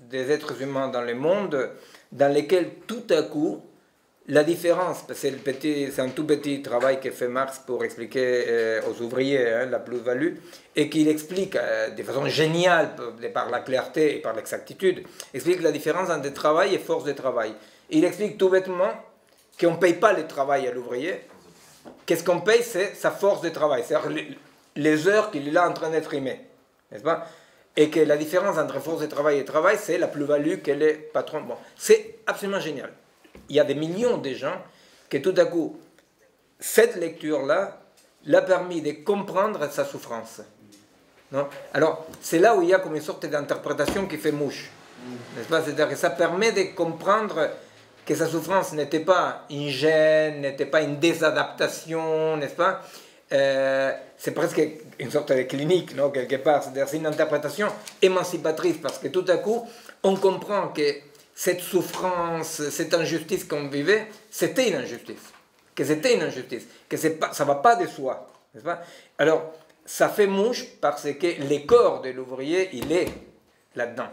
d'êtres humains dans le monde dans lesquels tout à coup la différence, c'est un tout petit travail que fait Marx pour expliquer aux ouvriers la plus-value, et qu'il explique de façon géniale, par la clarté et par l'exactitude, explique la différence entre travail et force de travail. Et il explique tout bêtement qu'on ne paye pas le travail à l'ouvrier. Qu'est-ce qu'on paye? C'est sa force de travail, c'est-à-dire les heures qu'il est là en train d'exprimer, n'est-ce pas? Et que la différence entre force de travail et travail, c'est la plus-value que les patrons... Bon, c'est absolument génial. Il y a des millions de gens que tout à coup, cette lecture-là l'a permis de comprendre sa souffrance. Non? Alors, c'est là où il y a comme une sorte d'interprétation qui fait mouche, n'est-ce pas? C'est-à-dire que ça permet de comprendre que sa souffrance n'était pas une gêne, n'était pas une désadaptation, n'est-ce pas? C'est presque une sorte de clinique, non, quelque part. C'est-à-dire c'est une interprétation émancipatrice, parce que tout à coup, on comprend que cette souffrance, cette injustice qu'on vivait, c'était une injustice. Que c'était une injustice. Que ça ne va pas de soi, n'est-ce pas? Alors, ça fait mouche parce que le corps de l'ouvrier, il est là-dedans.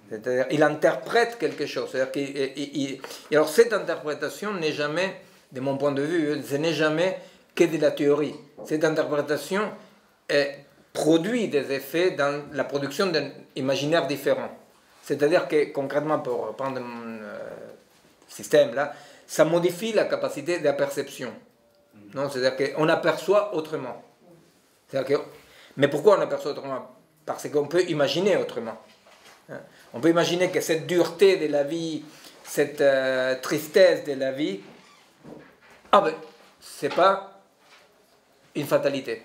C'est-à-dire, il interprète quelque chose. Et alors, cette interprétation n'est jamais, de mon point de vue, ce n'est jamais que de la théorie. Cette interprétation produit des effets dans la production d'un imaginaire différent. C'est-à-dire que, concrètement, pour prendre mon système-là, ça modifie la capacité de la perception. Non? C'est-à-dire qu'on aperçoit autrement. Mais pourquoi on aperçoit autrement? Parce qu'on peut imaginer autrement. On peut imaginer que cette dureté de la vie, cette tristesse de la vie, c'est pas une fatalité.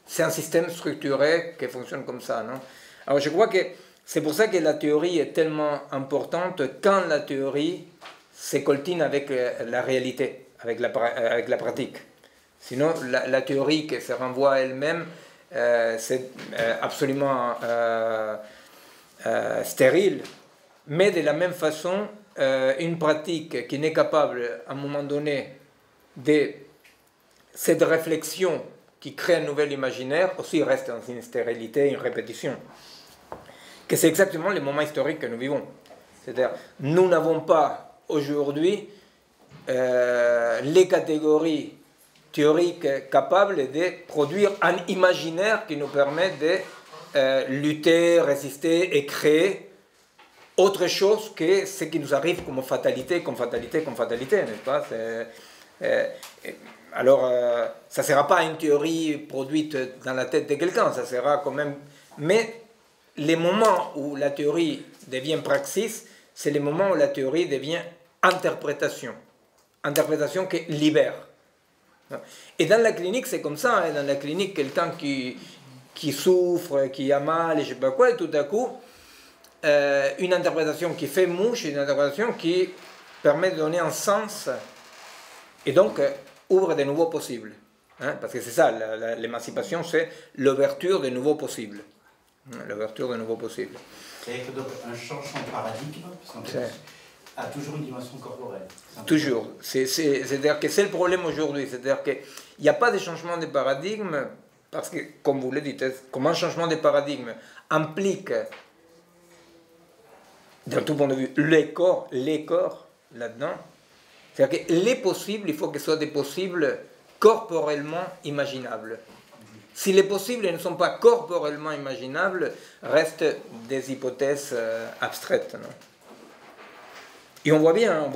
C'est un système structuré qui fonctionne comme ça. Non? Alors je crois que c'est pour ça que la théorie est tellement importante quand la théorie se coltine avec la réalité, avec la pratique. Sinon, la théorie qui se renvoie à elle-même, c'est absolument stérile. Mais de la même façon, une pratique qui n'est capable, à un moment donné, de cette réflexion qui crée un nouvel imaginaire, aussi reste dans une stérilité, une répétition. Que c'est exactement le moment historique que nous vivons. C'est-à-dire, nous n'avons pas aujourd'hui les catégories théoriques capables de produire un imaginaire qui nous permet de lutter, résister et créer autre chose que ce qui nous arrive comme fatalité, n'est-ce pas? Alors, ça ne sera pas une théorie produite dans la tête de quelqu'un, ça sera quand même... Mais les moments où la théorie devient praxis, c'est les moments où la théorie devient interprétation. Interprétation qui libère. Et dans la clinique, c'est comme ça. Dans la clinique, quelqu'un qui souffre, qui a mal, et je ne sais pas quoi, et tout à coup, une interprétation qui fait mouche, une interprétation qui permet de donner un sens, et donc ouvre de nouveaux possibles. Parce que c'est ça, l'émancipation, c'est l'ouverture de nouveaux possibles. L'ouverture de nouveaux possibles. C'est-à-dire que donc un changement de paradigme a toujours une dimension corporelle. Toujours. C'est-à-dire que c'est le problème aujourd'hui. C'est-à-dire qu'il n'y a pas de changement de paradigme, parce que, comme vous le dites, comme un changement de paradigme implique, d'un tout point de vue, les corps là-dedans, c'est-à-dire que les possibles, il faut que ce soient des possibles corporellement imaginables. Si les possibles ne sont pas corporellement imaginables, restent des hypothèses abstraites. Non? Et on voit bien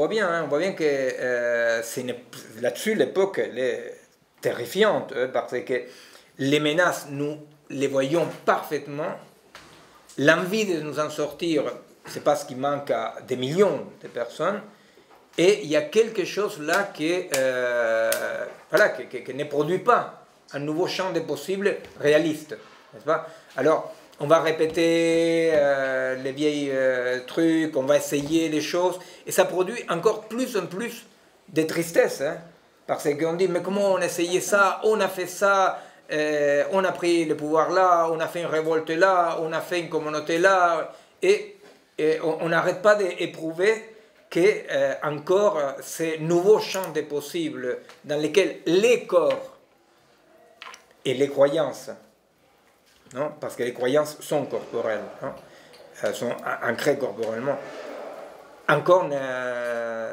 que là-dessus, l'époque elle est terrifiante, parce que les menaces, nous les voyons parfaitement. L'envie de nous en sortir, c'est pas ce qui manque à des millions de personnes. Et il y a quelque chose là qui ne produit pas un nouveau champ de possibles réaliste, n'est-ce pas? Alors, on va répéter les vieilles trucs, on va essayer les choses, et ça produit encore plus en plus de tristesse, parce qu'on dit, mais comment on a essayé ça, on a fait ça, on a pris le pouvoir là, on a fait une révolte là, on a fait une communauté là, et on n'arrête pas d'éprouver que encore ces nouveaux champs de possibles dans lesquels les corps et les croyances, non? Parce que les croyances sont corporelles, non? Elles sont ancrées corporellement, encore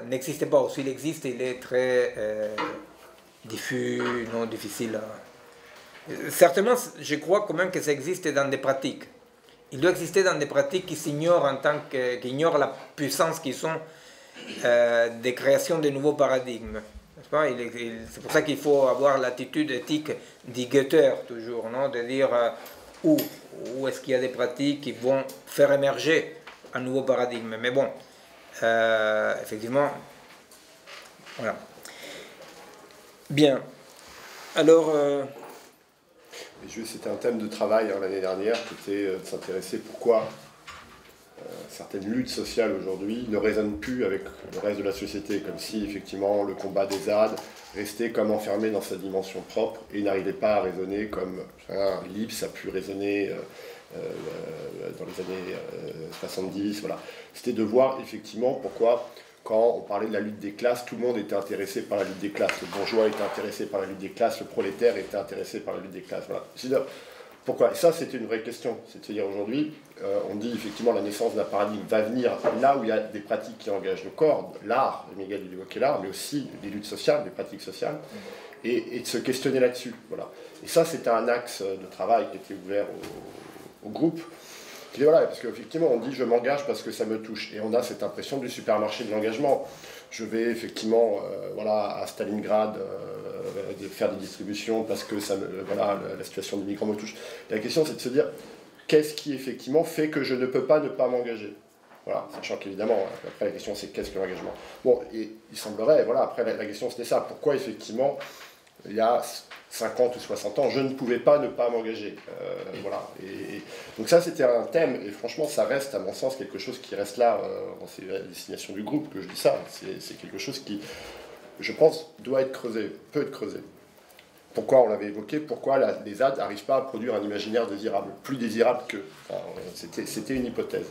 n'existe pas. Ou s'il existe, il est très diffus, non difficile à... Certainement, je crois quand même que ça existe dans des pratiques. Il doit exister dans des pratiques qui s'ignorent qui ignorent la puissance qui sont des créations de nouveaux paradigmes. C'est pour ça qu'il faut avoir l'attitude éthique du Goethe toujours, non? De dire où est-ce qu'il y a des pratiques qui vont faire émerger un nouveau paradigme. Mais bon, effectivement, voilà. Bien. Alors... C'était un thème de travail l'année dernière qui était de s'intéresser pourquoi certaines luttes sociales aujourd'hui ne résonnent plus avec le reste de la société, comme si effectivement le combat des ZAD restait comme enfermé dans sa dimension propre et n'arrivait pas à résonner comme l'IPS a pu résonner dans les années 70. Voilà. C'était de voir effectivement pourquoi, quand on parlait de la lutte des classes, tout le monde était intéressé par la lutte des classes. Le bourgeois était intéressé par la lutte des classes, le prolétaire était intéressé par la lutte des classes. Voilà. Pourquoi? Et ça, c'était une vraie question. C'est-à-dire aujourd'hui, on dit effectivement la naissance d'un paradigme va venir là où il y a des pratiques qui engagent le corps, l'art, Miguel évoquait l'art, mais aussi les luttes sociales, les pratiques sociales, et de se questionner là-dessus. Voilà. Et ça, c'était un axe de travail qui était ouvert au groupe. Et voilà, parce qu'effectivement, on dit je m'engage parce que ça me touche. Et on a cette impression du supermarché de l'engagement. Je vais effectivement à Stalingrad faire des distributions parce que la situation des migrants me touche. Et la question, c'est de se dire qu'est-ce qui effectivement fait que je ne peux pas ne pas m'engager. Voilà, sachant qu'évidemment, après la question c'est qu'est-ce que l'engagement. Bon, et il semblerait, après la question c'était ça, pourquoi effectivement il y a 50 ou 60 ans, je ne pouvais pas ne pas m'engager. Voilà. Et donc ça, c'était un thème, et franchement, ça reste, à mon sens, quelque chose qui reste là, c'est la destination du groupe que je dis ça, c'est quelque chose qui, je pense, doit être creusé, peut être creusé. Pourquoi, on l'avait évoqué, pourquoi les ZAD n'arrivent pas à produire un imaginaire désirable, plus désirable qu'eux. Enfin, c'était une hypothèse.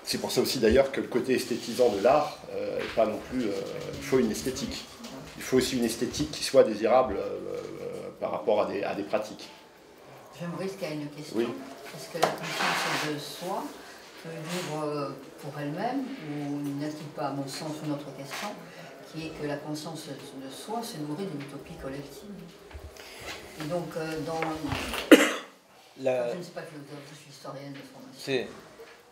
C'est pour ça aussi d'ailleurs que le côté esthétisant de l'art n'est pas non plus... il faut une esthétique. Il faut aussi une esthétique qui soit désirable par rapport à des pratiques. Je me risque à une question. Oui. Est-ce que la conscience de soi peut vivre pour elle-même, ou n'a-t-il pas, à mon sens, une autre question, qui est que la conscience de soi se nourrit d'une utopie collective. Et donc, je ne suis pas philosophe, je suis historienne de formation.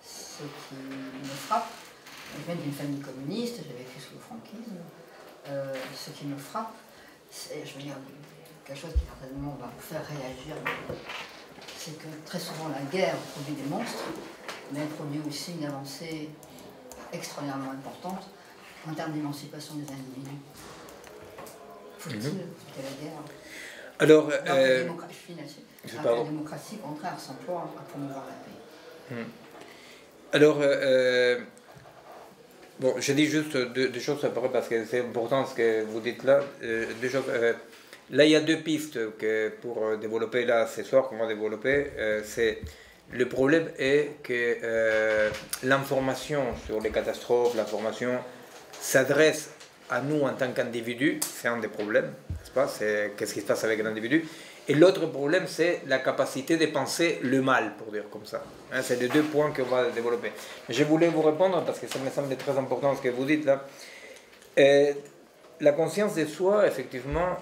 Ce qui me frappe, je viens d'une famille communiste, j'ai vécu sous le franquisme. Ce qui me frappe, c'est, je veux dire, quelque chose qui certainement va vous faire réagir, c'est que très souvent la guerre produit des monstres, mais elle produit aussi une avancée extraordinairement importante en termes d'émancipation des individus. Faut-il la guerre? Alors, la démocratie, au contraire, s'emploie à promouvoir la paix. Alors, bon, je dis juste deux choses après parce que c'est important ce que vous dites là. Deux choses, là, il y a deux pistes pour développer là ce soir qu'on va développer. C'est le problème est que l'information sur les catastrophes, l'information s'adresse à nous en tant qu'individus. C'est un des problèmes, n'est-ce pas? C'est qu'est-ce qui se passe avec l'individu. Et l'autre problème, c'est la capacité de penser le mal, pour dire comme ça. Hein, c'est les deux points qu'on va développer. Je voulais vous répondre, parce que ça me semble très important ce que vous dites là. La conscience de soi, effectivement,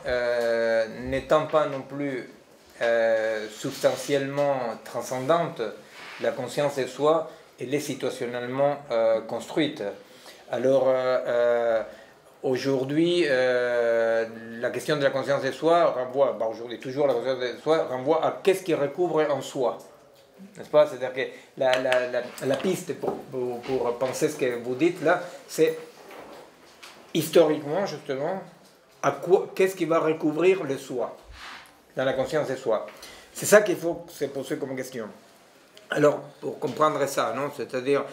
n'étant pas non plus substantiellement transcendante, la conscience de soi, elle est situationnellement construite. Alors, aujourd'hui, la question de la conscience de soi renvoie, aujourd'hui toujours la conscience de soi renvoie à qu'est-ce qui recouvre en soi. N'est-ce pas? C'est-à-dire que la piste pour penser ce que vous dites là, c'est historiquement justement, qu'est-ce qui va recouvrir le soi dans la conscience de soi. C'est ça qu'il faut se poser comme question. Alors, pour comprendre ça, non? C'est-à-dire,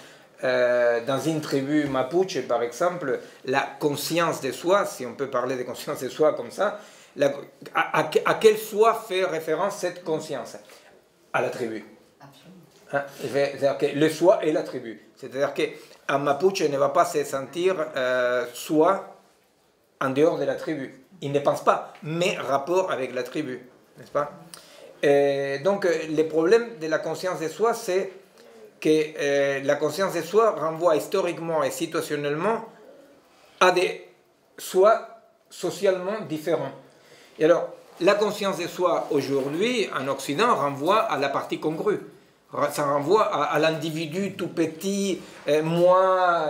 dans une tribu mapuche, par exemple, la conscience de soi, si on peut parler de conscience de soi comme ça, à quel soi fait référence cette conscience? À la tribu. Hein? C'est-à-dire que le soi est la tribu. C'est-à-dire qu'un mapuche ne va pas se sentir soi en dehors de la tribu. Il ne pense pas, mais rapport avec la tribu, n'est-ce pas? Et donc, le problème de la conscience de soi, c'est que la conscience de soi renvoie historiquement et situationnellement à des soi socialement différents. Et alors, la conscience de soi aujourd'hui, en Occident, renvoie à la partie congrue. Ça renvoie à l'individu tout petit, moi,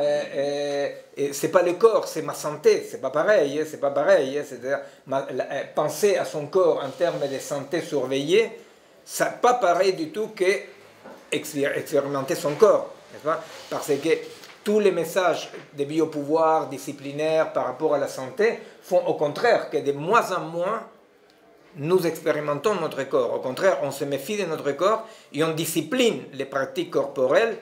c'est pas le corps, c'est ma santé, c'est pas pareil, c'est pas pareil. C'est-à-dire, penser à son corps en termes de santé surveillée, ça n'est pas pareil du tout que expérimenter son corps, n'est-ce pas? Parce que tous les messages de biopouvoir disciplinaires par rapport à la santé font au contraire que de moins en moins nous expérimentons notre corps. Au contraire, on se méfie de notre corps et on discipline les pratiques corporelles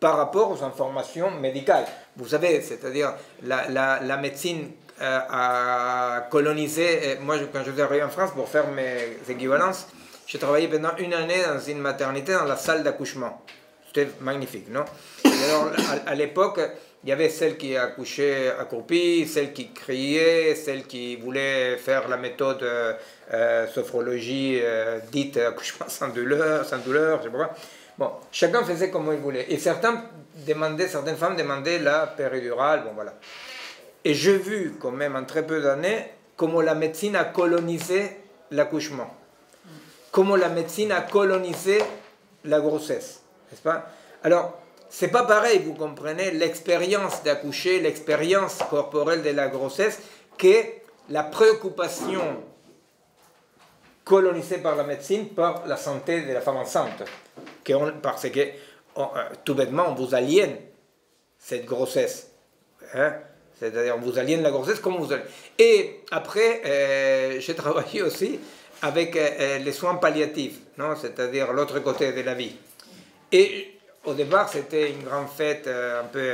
par rapport aux informations médicales. Vous savez, c'est-à-dire la médecine a colonisé. Moi, quand je suis arrivé en France pour faire mes équivalences, j'ai travaillé pendant une année dans une maternité dans la salle d'accouchement. C'était magnifique, non? Alors, à l'époque, il y avait celle qui accouchait accroupie, celle qui criait, celle qui voulait faire la méthode sophrologie dite accouchement sans douleur, je sais pas. Bon, chacun faisait comme il voulait. Et certaines femmes demandaient la péridurale, bon voilà. Et j'ai vu, quand même, en très peu d'années, comment la médecine a colonisé l'accouchement. Comment la médecine a colonisé la grossesse, n'est-ce pas? Alors, c'est pas pareil, vous comprenez, l'expérience d'accoucher, l'expérience corporelle de la grossesse, que la préoccupation colonisée par la médecine par la santé de la femme enceinte. Parce que, tout bêtement, on vous aliène cette grossesse. Hein? C'est-à-dire, on vous aliène la grossesse comme vous allez. Et après, j'ai travaillé aussi avec les soins palliatifs, non? C'est-à-dire l'autre côté de la vie. Et au départ, c'était une grande fête un peu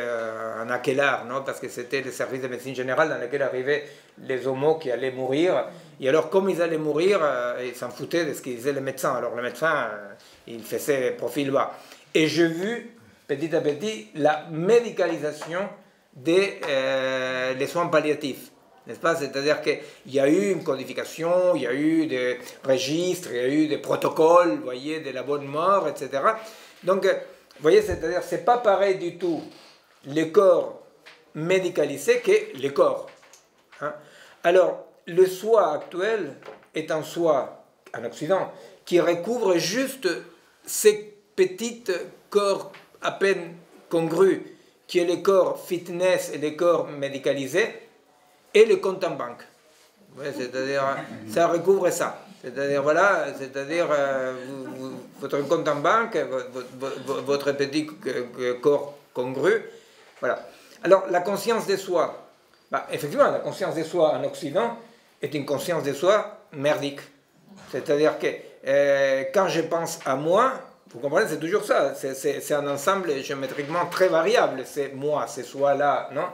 en aquelarre, non? Parce que c'était le service de médecine générale dans lequel arrivaient les homos qui allaient mourir. Et alors, comme ils allaient mourir, ils s'en foutaient de ce qu'ils disaient les médecins. Alors, le médecin, il faisait profil bas. Et j'ai vu, petit à petit, la médicalisation des soins palliatifs. N'est-ce pas? C'est-à-dire qu'il y a eu une codification, il y a eu des registres, il y a eu des protocoles, vous voyez, de la bonne mort, etc. Donc, vous voyez, c'est-à-dire, c'est pas pareil du tout le corps médicalisé que le corps. Hein? Alors, le soi actuel est un soi, en Occident, qui recouvre juste ces petits corps à peine congrus, qui est le corps fitness et le corps médicalisé, et le compte en banque. Ouais, c'est-à-dire, ça recouvre ça. C'est-à-dire, voilà, c'est-à-dire, votre compte en banque, votre petit corps congru, voilà. Alors, la conscience de soi, effectivement, la conscience de soi en Occident est une conscience de soi merdique. C'est-à-dire que quand je pense à moi, vous comprenez, c'est toujours ça, c'est un ensemble géométriquement très variable, c'est moi, c'est soi-là, non?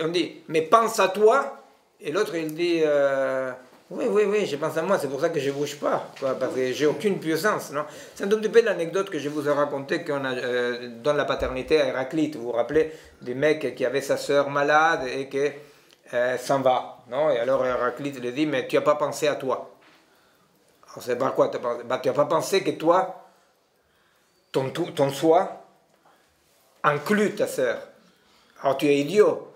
On dit, mais pense à toi, et l'autre il dit, oui, je pense à moi, c'est pour ça que je ne bouge pas, quoi, parce que j'ai aucune puissance, non? C'est un tout petit peu l'anecdote que je vous ai racontée qu'on a dans la paternité à Héraclite. Vous vous rappelez du mec qui avait sa sœur malade et qui s'en va, non? Et alors Héraclite lui dit, mais tu n'as pas pensé à toi. Alors c'est par quoi tu n'as pas pensé que toi, ton soi, inclut ta sœur. Alors tu es idiot.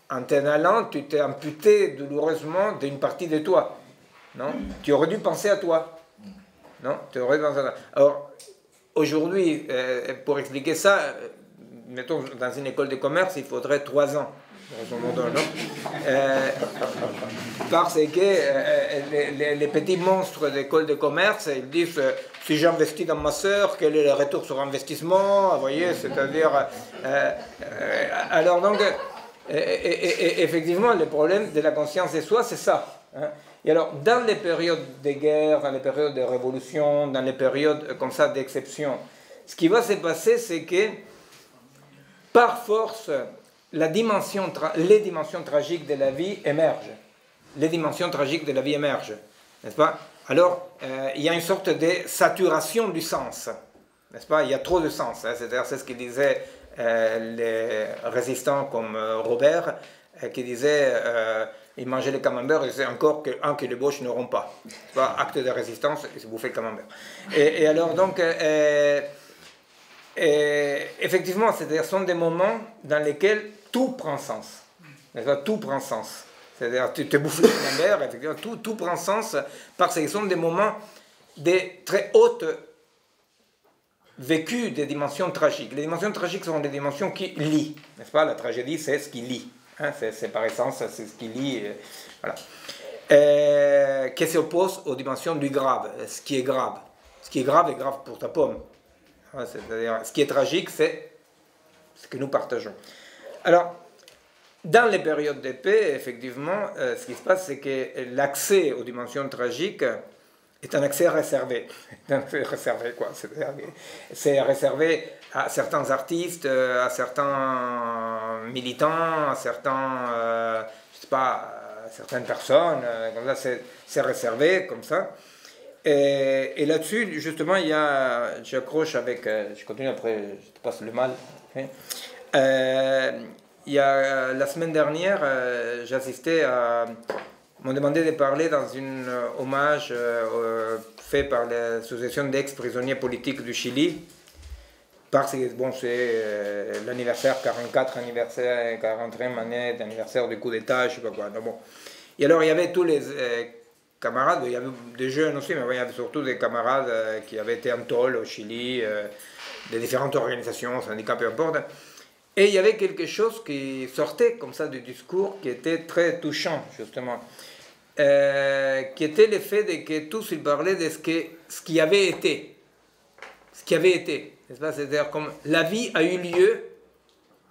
En t'en allant, tu t'es amputé douloureusement d'une partie de toi. Non? Tu aurais dû penser à toi. Non? Tu aurais dû penser à toi. Alors, aujourd'hui, pour expliquer ça, mettons, dans une école de commerce, il faudrait 3 ans. Grosso modo, non? Parce que les petits monstres d'école de commerce, ils disent si j'investis dans ma sœur, quel est le retour sur investissement? Vous voyez, c'est-à-dire. Alors, donc, effectivement, le problème de la conscience de soi, c'est ça. Hein? Et alors, dans les périodes de guerre, dans les périodes de révolution, dans les périodes comme ça d'exception, ce qui va se passer, c'est que, par force, les dimensions tragiques de la vie émergent. Les dimensions tragiques de la vie émergent, n'est-ce pas? Alors, il y a une sorte de saturation du sens, n'est-ce pas? Il y a trop de sens, hein? C'est-à-dire, c'est ce que disaient les résistants comme Robert, qui disait il mangeait le camembert et il disait encore qu'un que les Boches n'auront pas. Acte de résistance, il se bouffait le camembert. Et alors, donc, effectivement, c'est-à-dire sont des moments dans lesquels tout prend sens. Tout prend sens. C'est-à-dire, tu te bouffes la mer, effectivement, tout prend sens parce que ce sont des moments de très haute vécu des dimensions tragiques. Les dimensions tragiques sont des dimensions qui lient, n'est-ce pas? La tragédie, c'est ce qui lie. Hein? C'est par essence, c'est ce qui lie. Voilà. Qui s'oppose aux dimensions du grave, ce qui est grave. Ce qui est grave pour ta pomme. Hein? C'est-à-dire, ce qui est tragique, c'est ce que nous partageons. Alors, dans les périodes de paix, effectivement, ce qui se passe, c'est que l'accès aux dimensions tragiques est un accès réservé. Réservé, quoi. C'est réservé à certains artistes, à certains militants, à certains, je sais pas, à certaines personnes. Comme ça, c'est réservé, comme ça. Et là-dessus, justement, il y a, j'accroche avec, je continue après, je te passe le mal. Hein. Il y a, la semaine dernière, j'assistais à... On m'a demandé de parler dans un hommage fait par l'association d'ex-prisonniers politiques du Chili, parce que bon, c'est l'anniversaire 40e année d'anniversaire du coup d'État, je ne sais pas quoi. Donc, bon. Et alors, il y avait tous les camarades, il y avait des jeunes aussi, mais il y avait surtout des camarades qui avaient été en tôle au Chili, de différentes organisations, syndicats, peu importe. Et il y avait quelque chose qui sortait comme ça du discours qui était très touchant, justement. Qui était le fait de que tous ils parlaient de ce qui avait été. Ce qui avait été. C'est-à-dire comme la vie a eu lieu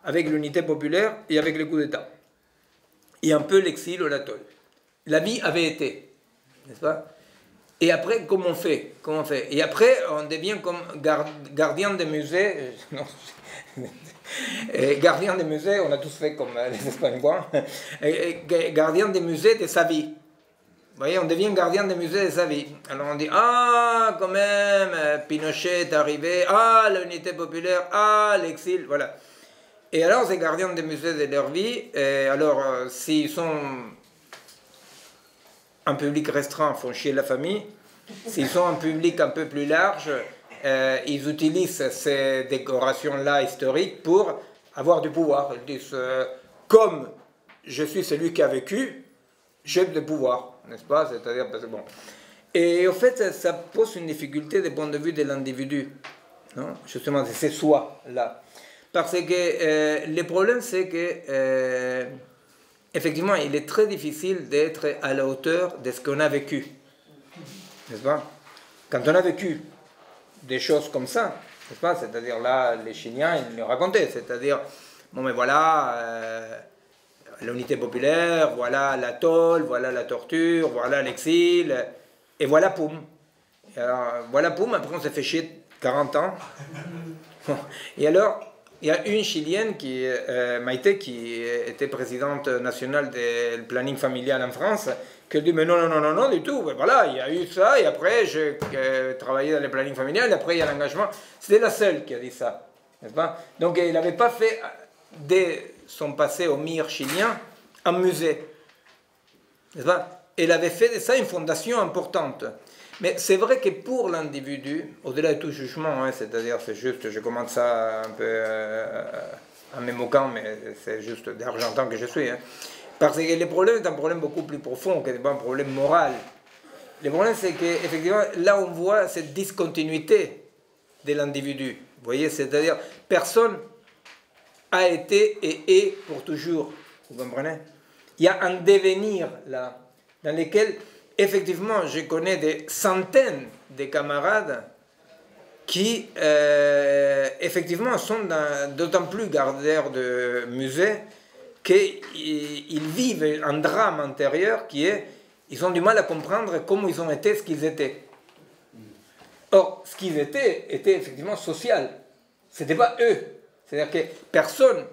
avec l'unité populaire et avec le coup d'État. Et un peu l'exil ou l'atoll. La vie avait été. N'est-ce pas? Et après, comment on fait? Et après, on devient comme gardien des musées. Non, et gardien des musées, on a tous fait comme les Espagnols, gardien des musées de sa vie. Vous voyez, on devient gardien des musées de sa vie. Alors on dit, ah, quand même, Pinochet est arrivé, ah, l'unité populaire, ah, l'exil, voilà. Et alors, ces gardiens des musées de leur vie, alors, s'ils sont un public restreint, font chier la famille. S'ils sont un public un peu plus large, ils utilisent ces décorations-là historiques pour avoir du pouvoir. Ils disent, comme je suis celui qui a vécu, j'ai du pouvoir, n'est-ce pas? C'est-à-dire, parce que bon. Et au fait, ça pose une difficulté du point de vue de l'individu. Non? Justement, c'est soi-là. Parce que le problème, c'est que, effectivement, il est très difficile d'être à la hauteur de ce qu'on a vécu. N'est-ce pas? Quand on a vécu des choses comme ça, n'est-ce pas? C'est-à-dire là, les Chiliens, ils le racontaient, c'est-à-dire, bon mais voilà, l'unité populaire, voilà l'atoll, voilà la torture, voilà l'exil, et voilà poum. Et alors, voilà poum, après on s'est fait chier 40 ans. Et alors, il y a une Chilienne, Maïté, qui était présidente nationale du planning familial en France, qui dit, mais non, du tout, mais voilà, il y a eu ça, et après j'ai travaillé dans le planning familial, et après il y a l'engagement. C'était la seule qui a dit ça, n'est-ce pas? Donc il n'avait pas fait, dès son passé au MIR chilien, un musée, n'est-ce pas? Il avait fait de ça une fondation importante. Mais c'est vrai que pour l'individu, au-delà de tout jugement, hein, c'est-à-dire, c'est juste, je commence ça un peu en me moquant, mais c'est juste d'argentin que je suis, hein. Parce que le problème est un problème beaucoup plus profond, que n'est pas un problème moral. Le problème, c'est qu'effectivement, là, on voit cette discontinuité de l'individu. Vous voyez, c'est-à-dire, personne a été et est pour toujours. Vous comprenez? Il y a un devenir, là, dans lequel, effectivement, je connais des centaines de camarades qui, effectivement, sont d'autant plus gardiens de musées qu'ils vivent un drame intérieur qui est, ils ont du mal à comprendre comment ils ont été ce qu'ils étaient. Or, ce qu'ils étaient était effectivement social. Ce n'était pas eux. C'est-à-dire que personne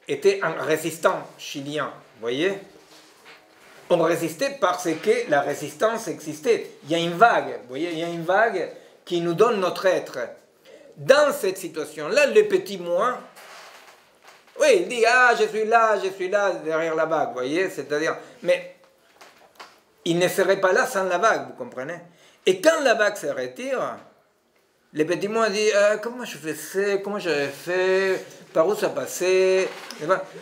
était un résistant chilien. Vous voyez? On résistait parce que la résistance existait. Il y a une vague. Vous voyez? Il y a une vague qui nous donne notre être. Dans cette situation-là, le petit moi, oui, il dit, ah, je suis là, derrière la vague, vous voyez, c'est-à-dire, mais il ne serait pas là sans la vague, vous comprenez? Et quand la vague se retire, les petits mots disent comment je faisais, comment j'avais fait, par où ça passait.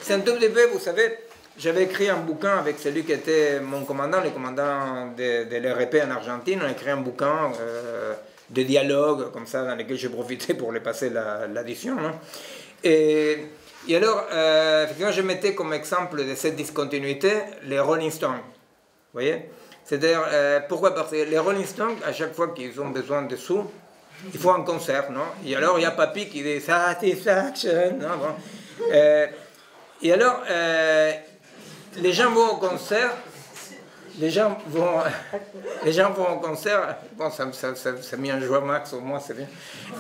C'est un tout petit peu, vous savez, j'avais écrit un bouquin avec celui qui était mon commandant, le commandant de l'RP en Argentine. On a écrit un bouquin de dialogue, comme ça, dans lequel j'ai profité pour les passer l'addition. Et alors, effectivement, je mettais comme exemple de cette discontinuité les Rolling Stones. Vous voyez? C'est-à-dire, pourquoi? Parce que les Rolling Stones, à chaque fois qu'ils ont besoin de sous, il faut un concert, non? Et alors, il y a Papy qui dit Satisfaction, non? Bon. Et alors, les gens vont au concert, les gens vont au concert, bon, ça met un joie max au moins, c'est bien.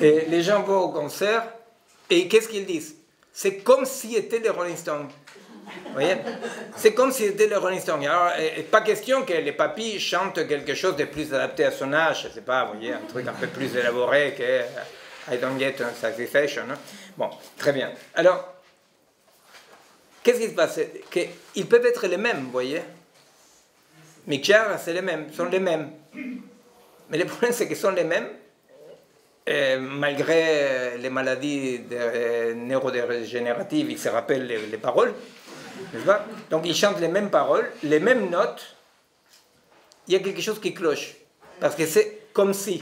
Et les gens vont au concert, et qu'est-ce qu'ils disent? C'est comme si c'était les Rolling Stones. Vous voyez? C'est comme si c'était les Rolling Stones. Alors, pas question que les papis chantent quelque chose de plus adapté à son âge, je ne sais pas, vous voyez, un truc un peu plus élaboré que I don't get a satisfaction. Hein? Bon, très bien. Alors, qu'est-ce qui se passe? Ils peuvent être les mêmes, vous voyez? Mick Jagger, c'est les mêmes, sont les mêmes. Mais le problème, c'est qu'ils sont les mêmes, malgré les maladies neurodégénératives, ils se rappellent les paroles, n'est-ce pas? Donc ils chantent les mêmes paroles, les mêmes notes, il y a quelque chose qui cloche. Parce que c'est comme si,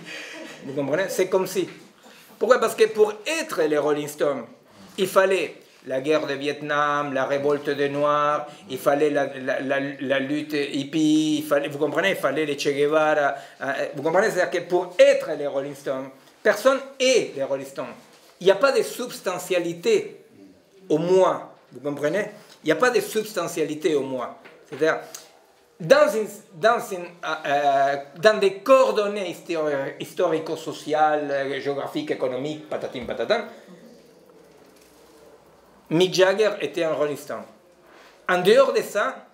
vous comprenez? C'est comme si. Pourquoi? Parce que pour être les Rolling Stones, il fallait la guerre de Vietnam, la révolte des Noirs, il fallait la lutte hippie, il fallait, vous comprenez, il fallait les Che Guevara, vous comprenez, c'est-à-dire que pour être les Rolling Stones, personne est les Rolling Stones. Il n'y a pas de substantialité au moi, vous comprenez? Il n'y a pas de substantialité au moi. C'est-à-dire, dans des coordonnées historico-sociales, géographiques, économiques, patatim patatam, Mick Jagger était un Rolling Stone. En dehors de ça,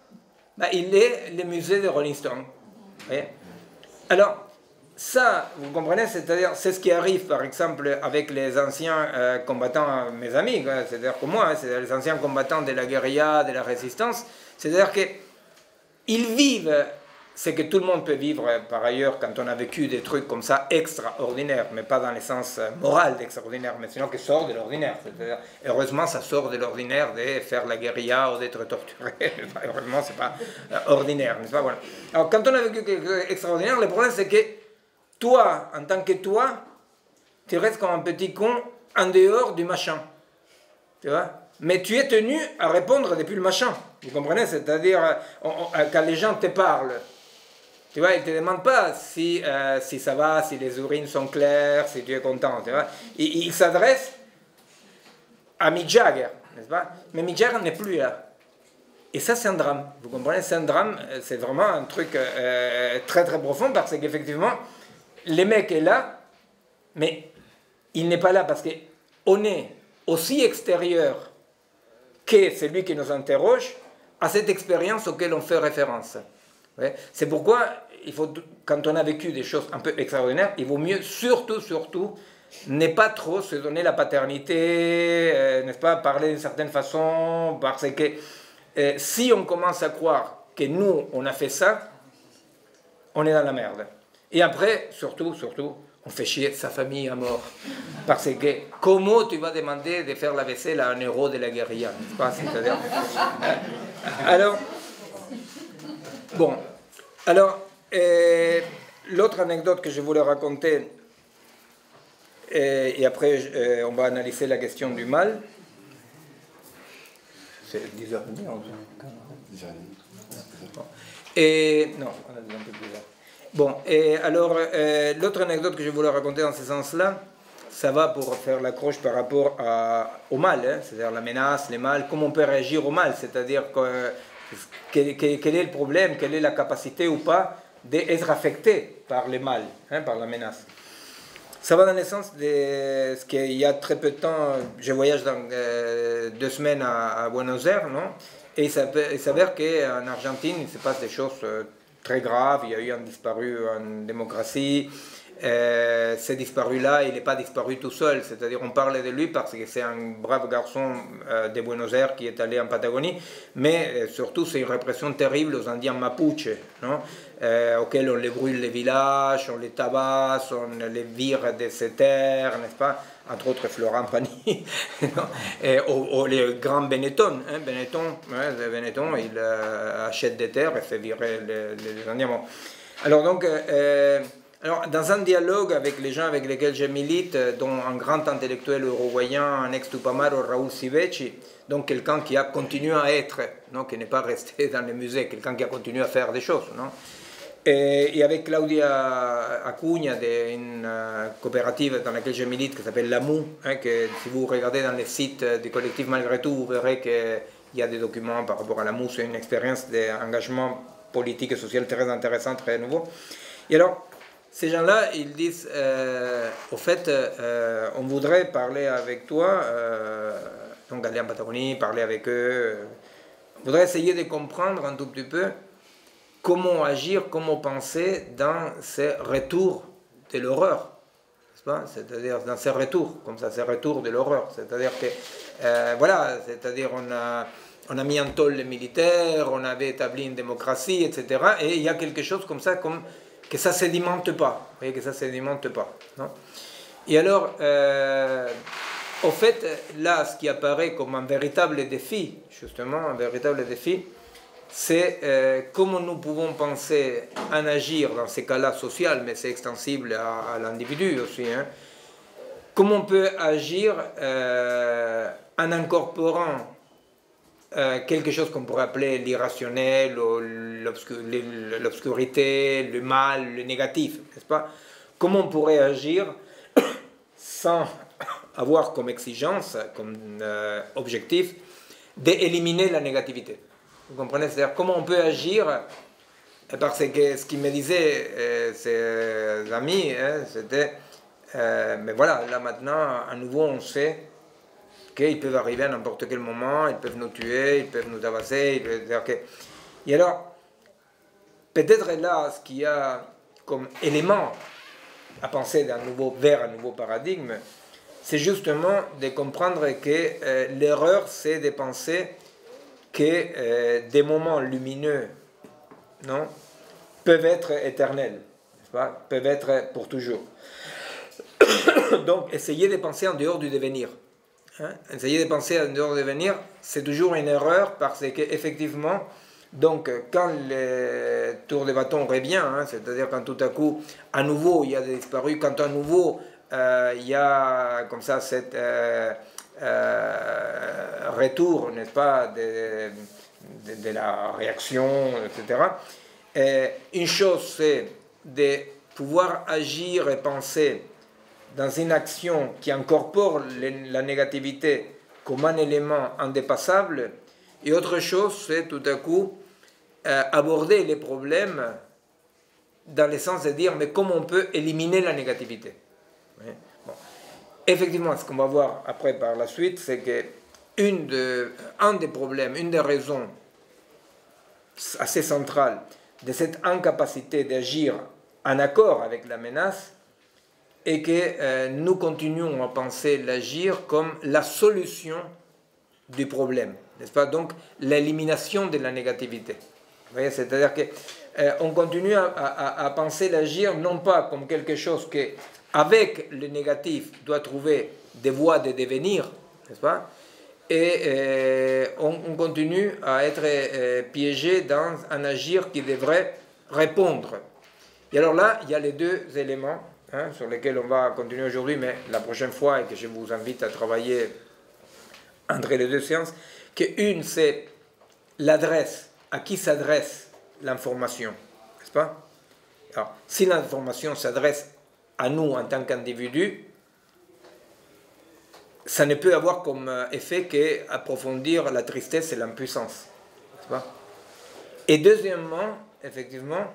il est le musée de Rolling Stone. Alors, ça, vous comprenez, c'est-à-dire, c'est ce qui arrive, par exemple, avec les anciens combattants, mes amis, c'est-à-dire que moi, c'est les anciens combattants de la guérilla, de la résistance, c'est-à-dire qu'ils vivent ce que tout le monde peut vivre, par ailleurs, quand on a vécu des trucs comme ça, extraordinaires, mais pas dans le sens moral d'extraordinaire, mais sinon qui sort de l'ordinaire. Heureusement, ça sort de l'ordinaire de faire la guérilla ou d'être torturé. Heureusement, c'est pas ordinaire, n'est-ce pas? Voilà. Alors, quand on a vécu quelque chose d'extraordinaire, le problème, c'est que toi, en tant que toi, tu restes comme un petit con en dehors du machin. Tu vois? Mais tu es tenu à répondre depuis le machin. Vous comprenez? C'est-à-dire, quand les gens te parlent, tu vois, ils ne te demandent pas si ça va, si les urines sont claires, si tu es content. Tu vois? Ils s'adressent à Mick Jagger, n'est-ce pas? Mais Mick Jagger n'est plus là. Et ça, c'est un drame. Vous comprenez? C'est un drame, c'est vraiment un truc très très profond parce qu'effectivement, le mec est là, mais il n'est pas là parce qu'on est aussi extérieur que celui qui nous interroge à cette expérience auquel on fait référence. Ouais. C'est pourquoi, quand on a vécu des choses un peu extraordinaires, il vaut mieux surtout, ne pas trop se donner la paternité, n'est-ce pas, parler d'une certaine façon, parce que si on commence à croire que nous, on a fait ça, on est dans la merde. Et après, surtout, on fait chier sa famille à mort. Parce que comment tu vas demander de faire la vaisselle à un héros de la guérilla, n'est-ce pas? C'est-à-dire, alors, bon, alors, l'autre anecdote que je voulais raconter, et après on va analyser la question du mal. C'est 10h30, 11h. Et non, on a dit un peu plus tard. Bon, et alors, l'autre anecdote que je voulais raconter dans ce sens-là, ça va pour faire l'accroche par rapport au mal, hein, c'est-à-dire la menace, le mal, comment on peut réagir au mal, c'est-à-dire quel est le problème, quelle est la capacité ou pas d'être affecté par le mal, hein, par la menace. Ça va dans le sens de ce qu'il y a très peu de temps, je voyage dans 2 semaines à Buenos Aires, non? Et il s'avère qu'en Argentine, il se passe des choses très graves. Il y a eu un disparu en démocratie, c'est disparu là, il n'est pas disparu tout seul, c'est-à-dire on parle de lui parce que c'est un brave garçon de Buenos Aires qui est allé en Patagonie, mais surtout c'est une répression terrible aux Indiens Mapuche, non, auxquels on les brûle les villages, on les tabasse, on les vire de ses terres, n'est-ce pas, entre autres Florent Pagny, ou les grands Benetton, hein, Benetton, il achète des terres et fait virer les Indiens. Bon. Alors donc, alors, dans un dialogue avec les gens avec lesquels je milite, dont un grand intellectuel uruguayen, un ex-Tupamaro, Raúl Siveci, donc quelqu'un qui a continué à être, non, qui n'est pas resté dans les musées, quelqu'un qui a continué à faire des choses, non, et avec Claudia Acuña d'une coopérative dans laquelle je milite qui s'appelle l'AMU, hein, que si vous regardez dans les sites du collectif Malgré tout, vous verrez qu'il y a des documents par rapport à l'AMU, c'est une expérience d'engagement politique et social très intéressant, très nouveau. Et alors, ces gens-là, ils disent, au fait, on voudrait parler avec toi, donc aller en Patagonie, parler avec eux, on voudrait essayer de comprendre un tout petit peu comment agir, comment penser dans ces retours de l'horreur, n'est-ce pas? C'est-à-dire dans ces retours, comme ça, ces retours de l'horreur. C'est-à-dire que, voilà, c'est-à-dire on a mis en tôle les militaires, on avait établi une démocratie, etc. Et il y a quelque chose comme ça, comme que ça ne se sédimente pas. Vous voyez que ça ne se sédimente pas. Non? Et alors, au fait, là, ce qui apparaît comme un véritable défi, justement, un véritable défi, c'est comment nous pouvons penser en agir dans ces cas-là social, mais c'est extensible à l'individu aussi. Hein. Comment on peut agir en incorporant quelque chose qu'on pourrait appeler l'irrationnel, l'obscurité, le mal, le négatif, n'est-ce pas? Comment on pourrait agir sans avoir comme exigence, comme objectif, d'éliminer la négativité? Vous comprenez? C'est-à-dire comment on peut agir, parce que ce qu'ils me disaient ces amis, hein, c'était, mais voilà, là maintenant, à nouveau, on sait qu'ils peuvent arriver à n'importe quel moment, ils peuvent nous tuer, ils peuvent nous tabasser, et alors, peut-être là, ce qu'il y a comme élément à penser vers un nouveau paradigme, c'est justement de comprendre que l'erreur, c'est de penser que des moments lumineux, non, peuvent être éternels, n'est-ce pas? Peuvent être pour toujours. Donc, essayer de penser en dehors du devenir. Hein? Essayer de penser en dehors du devenir, c'est toujours une erreur parce qu'effectivement, donc, quand le tour de bâton revient, hein, c'est-à-dire quand tout à coup, à nouveau, il y a des disparus, quand à nouveau, il y a comme ça cette retour, n'est-ce pas, de la réaction, etc. Une chose, c'est de pouvoir agir et penser dans une action qui incorpore la négativité comme un élément indépassable, et autre chose, c'est tout à coup aborder les problèmes dans le sens de dire, mais comment on peut éliminer la négativité? Bon. Effectivement, ce qu'on va voir après par la suite, c'est que un des problèmes, une des raisons assez centrales de cette incapacité d'agir en accord avec la menace est que nous continuons à penser l'agir comme la solution du problème, n'est-ce pas? Donc l'élimination de la négativité. Vous voyez, c'est-à-dire qu'on continue à penser l'agir non pas comme quelque chose qui, avec le négatif, doit trouver des voies de devenir, n'est-ce pas? Et on continue à être piégé dans un agir qui devrait répondre. Et alors là, il y a les deux éléments, hein, sur lesquels on va continuer aujourd'hui, mais la prochaine fois, et que je vous invite à travailler entre les deux séances, qu'une, c'est l'adresse, à qui s'adresse l'information, n'est-ce pas? Alors, si l'information s'adresse à nous en tant qu'individus, ça ne peut avoir comme effet qu'approfondir la tristesse et l'impuissance, n'est-ce pas? Et deuxièmement, effectivement,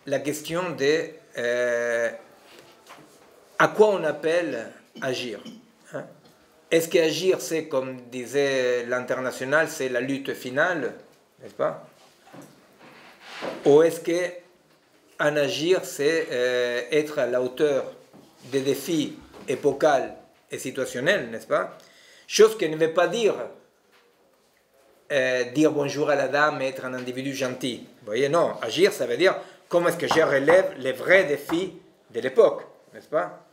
la question de à quoi on appelle agir, hein? Est-ce qu'agir, c'est, comme disait l'International, c'est la lutte finale, n'est-ce pas? Ou est-ce que en agir, c'est être à la hauteur des défis épocaux et situationnels, n'est-ce pas? Chose qui ne veut pas dire dire bonjour à la dame et être un individu gentil. Vous voyez, non, agir, ça veut dire comment est-ce que je relève les vrais défis de l'époque, n'est-ce pas?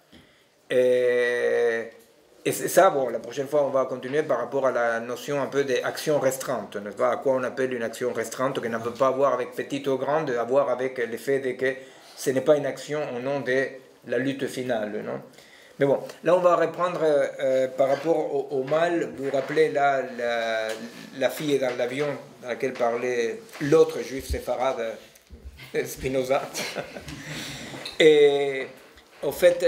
Et c'est ça, bon, la prochaine fois, on va continuer par rapport à la notion un peu d'action restreinte, n'est-ce pas? À quoi on appelle une action restreinte, qui n'a pas à voir avec petite ou grande, à voir avec le fait de que ce n'est pas une action au nom de la lutte finale, non? Mais bon, là, on va reprendre par rapport au mal. Vous vous rappelez, là, la fille dans l'avion dans laquelle parlait l'autre juif séfarade, Spinoza. Et au fait...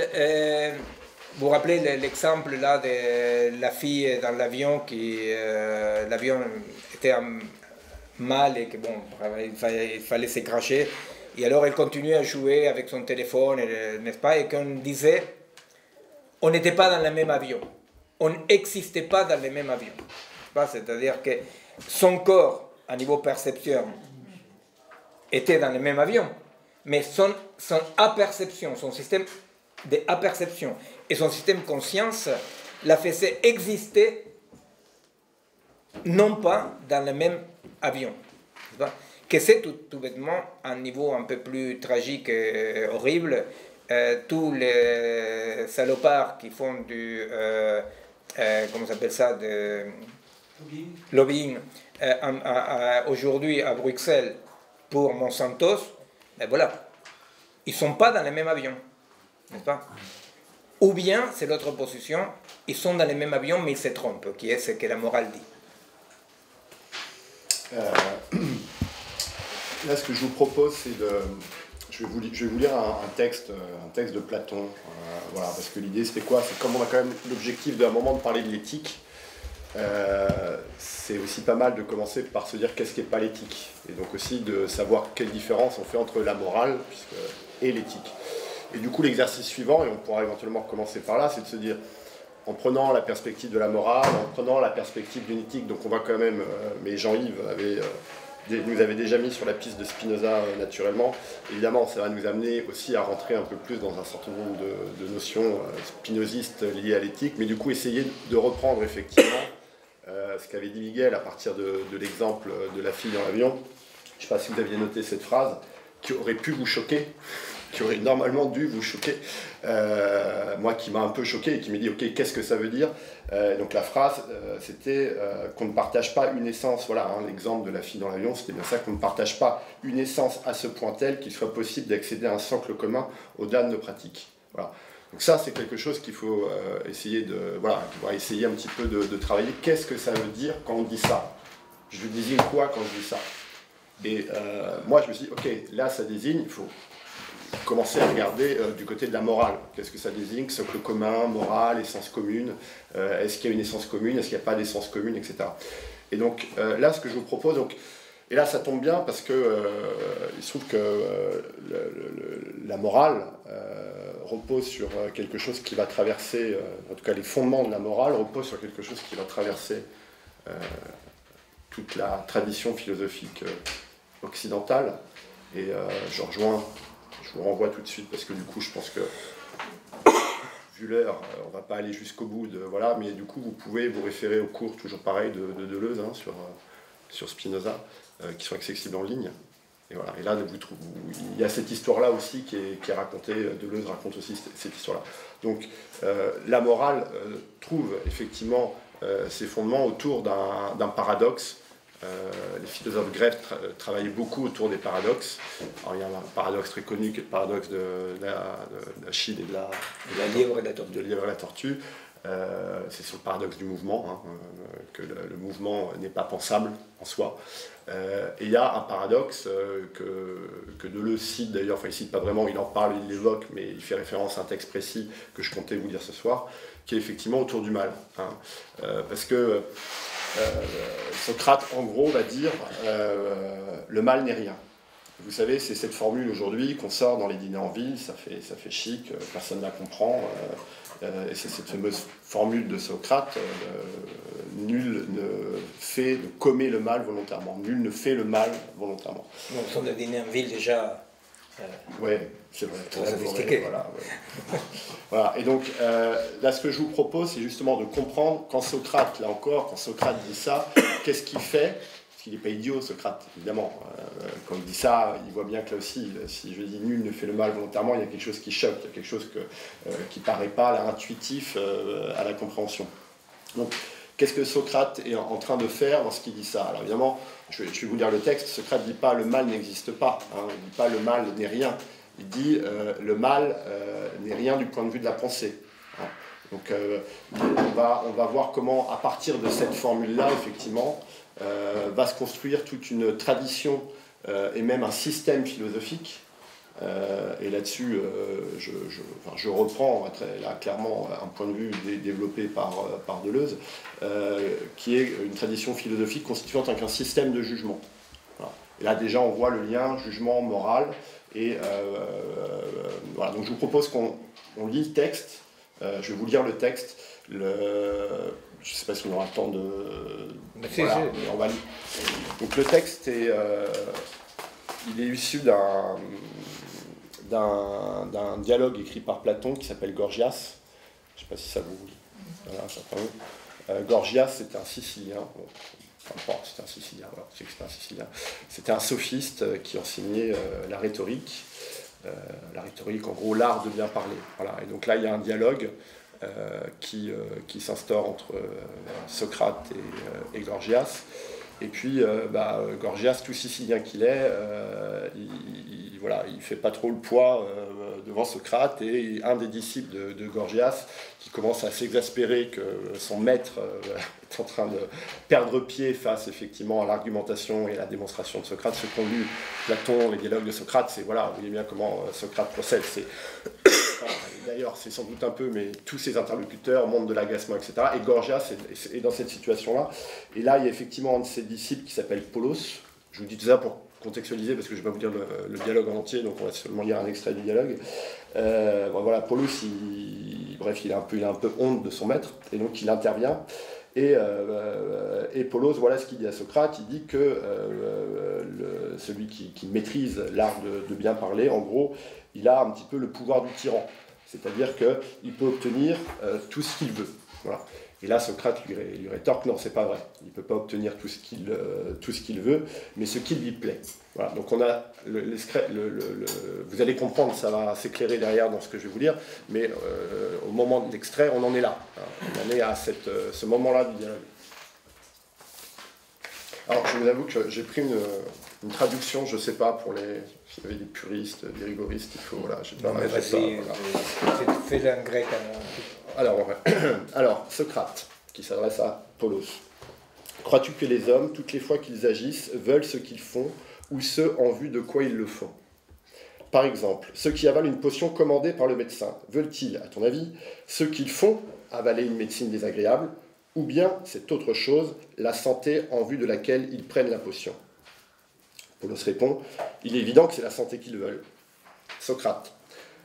vous vous rappelez l'exemple là de la fille dans l'avion qui l'avion était mal et que bon il fallait se cracher et alors elle continuait à jouer avec son téléphone, n'est-ce pas, et qu'on disait on n'était pas dans le même avion, on n'existait pas dans le même avion, c'est-à-dire que son corps à niveau perception était dans le même avion, mais son aperception, son système d'aperception et son système conscience la faisait exister non pas dans le même avion. Que c'est tout bêtement un niveau un peu plus tragique et horrible. Tous les salopards qui font du comment s'appelle ça, de lobbying aujourd'hui à Bruxelles pour Monsanto, ben voilà, ils ne sont pas dans le même avion, n'est-ce pas? Ou bien, c'est l'autre position, ils sont dans les mêmes avions, mais ils se trompent, qui est ce que la morale dit. Là, ce que je vous propose, c'est de... Je vais vous lire un texte de Platon, voilà, parce que l'idée, c'était quoi? C'est comme on a quand même l'objectif d'un moment de parler de l'éthique, c'est aussi pas mal de commencer par se dire qu'est-ce qui n'est pas l'éthique, et donc aussi de savoir quelle différence on fait entre la morale et l'éthique. Et du coup, l'exercice suivant, et on pourra éventuellement commencer par là, c'est de se dire, en prenant la perspective de la morale, en prenant la perspective d'une éthique, donc on va quand même, mais Jean-Yves nous avait déjà mis sur la piste de Spinoza naturellement, évidemment ça va nous amener aussi à rentrer un peu plus dans un certain nombre de notions spinozistes liées à l'éthique, mais du coup essayer de reprendre effectivement ce qu'avait dit Miguel à partir de l'exemple de la fille dans l'avion. Je ne sais pas si vous aviez noté cette phrase, qui aurait pu vous choquer, qui aurait normalement dû vous choquer, moi qui m'a un peu choqué et qui me dit ok, qu'est-ce que ça veut dire, donc la phrase c'était qu'on ne partage pas une essence, voilà, hein, l'exemple de la fille dans l'avion, c'était bien ça, qu'on ne partage pas une essence à ce point tel qu'il soit possible d'accéder à un socle commun au-delà de nos pratiques, voilà. Donc ça c'est quelque chose qu'il faut essayer de, voilà, qu'il va essayer un petit peu de travailler. Qu'est-ce que ça veut dire quand on dit ça? Je désigne quoi quand je dis ça? Et moi je me suis dit ok, là ça désigne, il faut commencer à regarder du côté de la morale. Qu'est-ce que ça désigne? Socle commun, morale, essence commune. Est-ce qu'il y a une essence commune? Est-ce qu'il n'y a pas d'essence commune, etc. Et donc là, ce que je vous propose, donc, et là ça tombe bien parce que il se trouve que la morale repose sur quelque chose qui va traverser, en tout cas les fondements de la morale reposent sur quelque chose qui va traverser toute la tradition philosophique occidentale. Et je vous renvoie tout de suite parce que du coup je pense que vu l'heure on va pas aller jusqu'au bout de voilà, mais du coup vous pouvez vous référer aux cours toujours pareil de Deleuze hein, sur Spinoza qui sont accessibles en ligne, et voilà, et là il y a cette histoire là aussi qui est racontée, Deleuze raconte aussi cette histoire là, donc la morale trouve effectivement ses fondements autour d'un paradoxe. Les philosophes grecs travaillaient beaucoup autour des paradoxes. Alors, il y a un paradoxe très connu qui est le paradoxe d'Achille et de la lièvre et la tortue. C'est sur le paradoxe du mouvement, hein, que le mouvement n'est pas pensable en soi. Et il y a un paradoxe que Deleuze cite d'ailleurs, enfin il ne cite pas vraiment, il en parle, il l'évoque, mais il fait référence à un texte précis que je comptais vous dire ce soir, qui est effectivement autour du mal. Hein. Parce que Socrate, en gros, va dire le mal n'est rien. Vous savez, c'est cette formule aujourd'hui qu'on sort dans les dîners en ville, ça fait chic, personne ne la comprend. Et c'est cette fameuse formule de Socrate, nul ne commet le mal volontairement. Nul ne fait le mal volontairement. Donc, sur le dîner en ville, déjà, Oui, c'est vrai. Très sophistiqué. Voilà, ouais. Voilà. Et donc, là, ce que je vous propose, c'est justement de comprendre, quand Socrate, là encore, quand Socrate dit ça, qu'est-ce qu'il fait? Parce qu'il n'est pas idiot, Socrate, évidemment. Quand il dit ça, il voit bien que là aussi, si je dis nul ne fait le mal volontairement, il y a quelque chose qui choque, il y a quelque chose qui ne paraît pas là, intuitif à la compréhension. Donc, qu'est-ce que Socrate est en train de faire lorsqu'il dit ça? Alors évidemment, je vais vous lire le texte. Socrate ne dit pas le mal n'existe pas. Hein, il ne dit pas le mal n'est rien. Il dit le mal n'est rien du point de vue de la pensée. Hein. Donc on va voir comment, à partir de cette formule-là, effectivement, va se construire toute une tradition et même un système philosophique. Et là-dessus, je reprends là, clairement un point de vue développé par Deleuze, qui est une tradition philosophique constituant un système de jugement. Voilà. Et là, déjà, on voit le lien jugement moral. Et voilà. Donc, je vous propose qu'on lit le texte. Je vais vous lire le texte. Je ne sais pas si on aura le temps de. Voilà, mais on va lire. Donc, le texte il est issu d'un dialogue écrit par Platon qui s'appelle Gorgias. Je ne sais pas si ça vous... Voilà, Gorgias, c'était un Sicilien. C'était un Sicilien, voilà, c'est que c'était un Sicilien. C'était un sophiste qui enseignait la rhétorique. La rhétorique, en gros, l'art de bien parler. Voilà. Et donc là, il y a un dialogue qui s'instaure entre Socrate et Gorgias. Et puis, Gorgias, tout sicilien qu'il est, il fait pas trop le poids devant Socrate, et un des disciples de Gorgias, qui commence à s'exaspérer que son maître est en train de perdre pied face effectivement à l'argumentation et à la démonstration de Socrate. Ceux qui ont lu Platon, les dialogues de Socrate, c'est voilà, vous voyez bien comment Socrate procède. D'ailleurs, c'est sans doute un peu, mais tous ses interlocuteurs montrent de l'agacement, etc. Et Gorgias est dans cette situation-là. Et là, il y a effectivement un de ses disciples qui s'appelle Polos. Je vous dis tout ça pour contextualiser, parce que je ne vais pas vous lire le dialogue en entier, donc on va seulement lire un extrait du dialogue. Voilà, Polos, il a un peu honte de son maître, et donc il intervient. Et Polos, voilà ce qu'il dit à Socrate. Il dit que celui qui maîtrise l'art de bien parler, en gros, il a un petit peu le pouvoir du tyran. C'est-à-dire qu'il peut obtenir tout ce qu'il veut. Voilà. Et là, Socrate lui rétorque, non, c'est pas vrai. Il ne peut pas obtenir tout ce qu'il veut, mais ce qui lui plaît. Voilà. Donc on a vous allez comprendre, ça va s'éclairer derrière dans ce que je vais vous dire, mais au moment de l'extrait, on en est là. On en est à ce moment-là du dialogue. Alors, je vous avoue que j'ai pris une traduction, je ne sais pas, s'il y avait des puristes, des rigoristes, il faut, voilà, j'ai pas mal fait ça. Voilà. Fais-le en grec. Alors, Socrate, qui s'adresse à Polos. Crois-tu que les hommes, toutes les fois qu'ils agissent, veulent ce qu'ils font, ou ce en vue de quoi ils le font? Par exemple, ceux qui avalent une potion commandée par le médecin, veulent-ils, à ton avis, ceux qu'ils font avaler une médecine désagréable, ou bien, c'est autre chose, la santé en vue de laquelle ils prennent la potion? Polos répond, il est évident que c'est la santé qu'ils veulent. Socrate,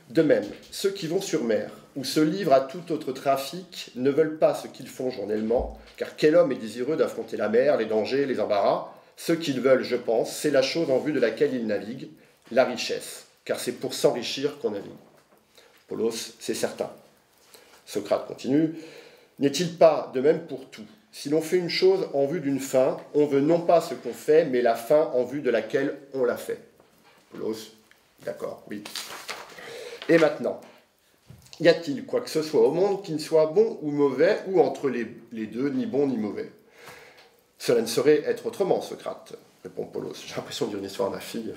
de même, ceux qui vont sur mer, ou se livrent à tout autre trafic, ne veulent pas ce qu'ils font journellement, car quel homme est désireux d'affronter la mer, les dangers, les embarras? Ce qu'ils veulent, je pense, c'est la chose en vue de laquelle ils naviguent, la richesse, car c'est pour s'enrichir qu'on navigue. Polos, c'est certain. Socrate continue, n'est-il pas de même pour tout? Si l'on fait une chose en vue d'une fin, on veut non pas ce qu'on fait, mais la fin en vue de laquelle on la fait. Polos, d'accord, oui. Et maintenant, y a-t-il quoi que ce soit au monde qui ne soit bon ou mauvais, ou entre les deux, ni bon ni mauvais? Cela ne saurait être autrement, Socrate, répond Polos. J'ai l'impression de dire une histoire à ma fille.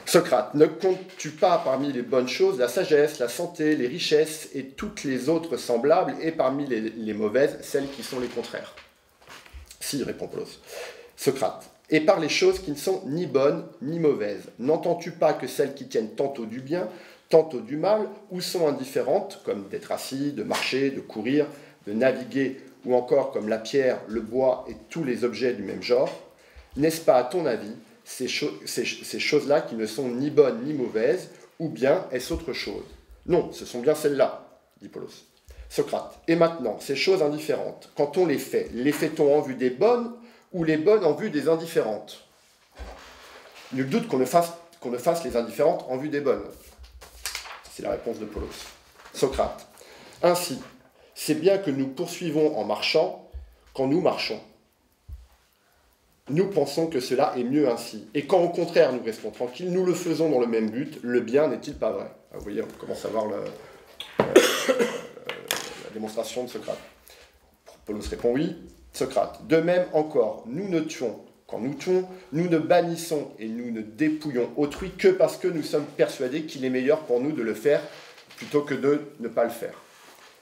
Socrate, ne comptes-tu pas parmi les bonnes choses la sagesse, la santé, les richesses et toutes les autres semblables, et parmi les mauvaises, celles qui sont les contraires? Si, répond Polos. Socrate, et par les choses qui ne sont ni bonnes ni mauvaises, n'entends-tu pas que celles qui tiennent tantôt du bien, tantôt du mal, ou sont indifférentes, comme d'être assis, de marcher, de courir, de naviguer, ou encore comme la pierre, le bois et tous les objets du même genre? N'est-ce pas, à ton avis, ces choses-là qui ne sont ni bonnes ni mauvaises, ou bien est-ce autre chose? Non, ce sont bien celles-là, dit Polos. Socrate, et maintenant, ces choses indifférentes, quand on les fait-on en vue des bonnes, ou les bonnes en vue des indifférentes? Nul doute qu'on ne fasse les indifférentes en vue des bonnes. C'est la réponse de Polos. Socrate. Ainsi, c'est bien que nous poursuivons en marchant quand nous marchons. Nous pensons que cela est mieux ainsi. Et quand au contraire nous restons tranquilles, nous le faisons dans le même but, le bien n'est-il pas vrai? Vous voyez, on commence à voir la démonstration de Socrate. Polos répond oui. Socrate. De même encore, nous ne tuons. Quand nous tuons, nous ne bannissons et nous ne dépouillons autrui que parce que nous sommes persuadés qu'il est meilleur pour nous de le faire plutôt que de ne pas le faire.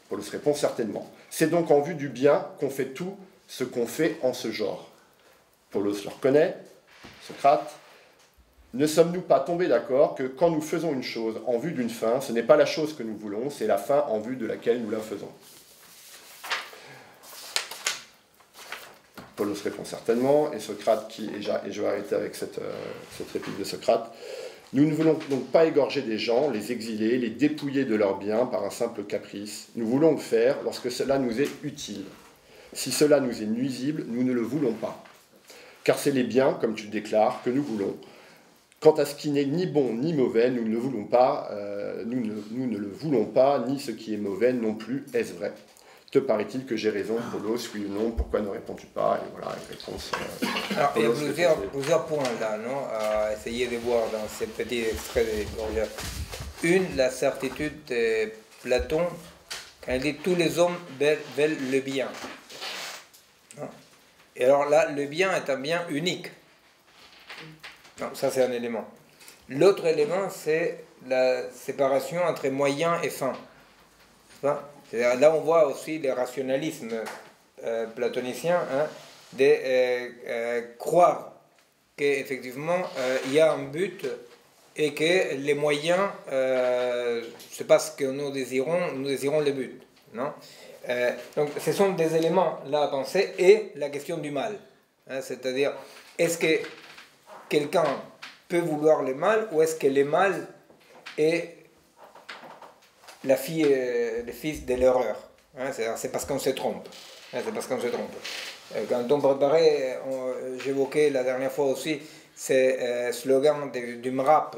Polos répond certainement. C'est donc en vue du bien qu'on fait tout ce qu'on fait en ce genre. Polos le reconnaît, Socrate. Ne sommes-nous pas tombés d'accord que quand nous faisons une chose en vue d'une fin, ce n'est pas la chose que nous voulons, c'est la fin en vue de laquelle nous la faisons? Polos répond certainement, et Socrate, et je vais arrêter avec cette réplique de Socrate, nous ne voulons donc pas égorger des gens, les exiler, les dépouiller de leurs biens par un simple caprice. Nous voulons le faire lorsque cela nous est utile. Si cela nous est nuisible, nous ne le voulons pas. Car c'est les biens, comme tu le déclares, que nous voulons. Quant à ce qui n'est ni bon ni mauvais, nous ne le voulons pas, nous ne le voulons pas, ni ce qui est mauvais non plus, est-ce vrai? Te paraît-il que j'ai raison, Polos, oui ou non? Pourquoi ne réponds-tu pas? Et voilà, une réponse. Alors, il y a plusieurs points là, non, à essayer de voir dans ce petit extrait de Gorgias. Une, la certitude de Platon, quand il dit tous les hommes veulent le bien. Non? Et alors là, le bien est un bien unique. Non, ça c'est un élément. L'autre élément, c'est la séparation entre moyen et fin. Là, on voit aussi le rationalisme platonicien, hein, de croire qu'effectivement, il y a un but et que les moyens, c'est pas ce que nous désirons le but. Non? Donc, ce sont des éléments là à penser, et la question du mal. Hein, c'est-à-dire, est-ce que quelqu'un peut vouloir le mal, ou est-ce que le mal est le fils de l'erreur? Hein, c'est parce qu'on se trompe. Hein, c'est parce qu'on se trompe. Quand on préparait, j'évoquais la dernière fois aussi ce slogan du MRAP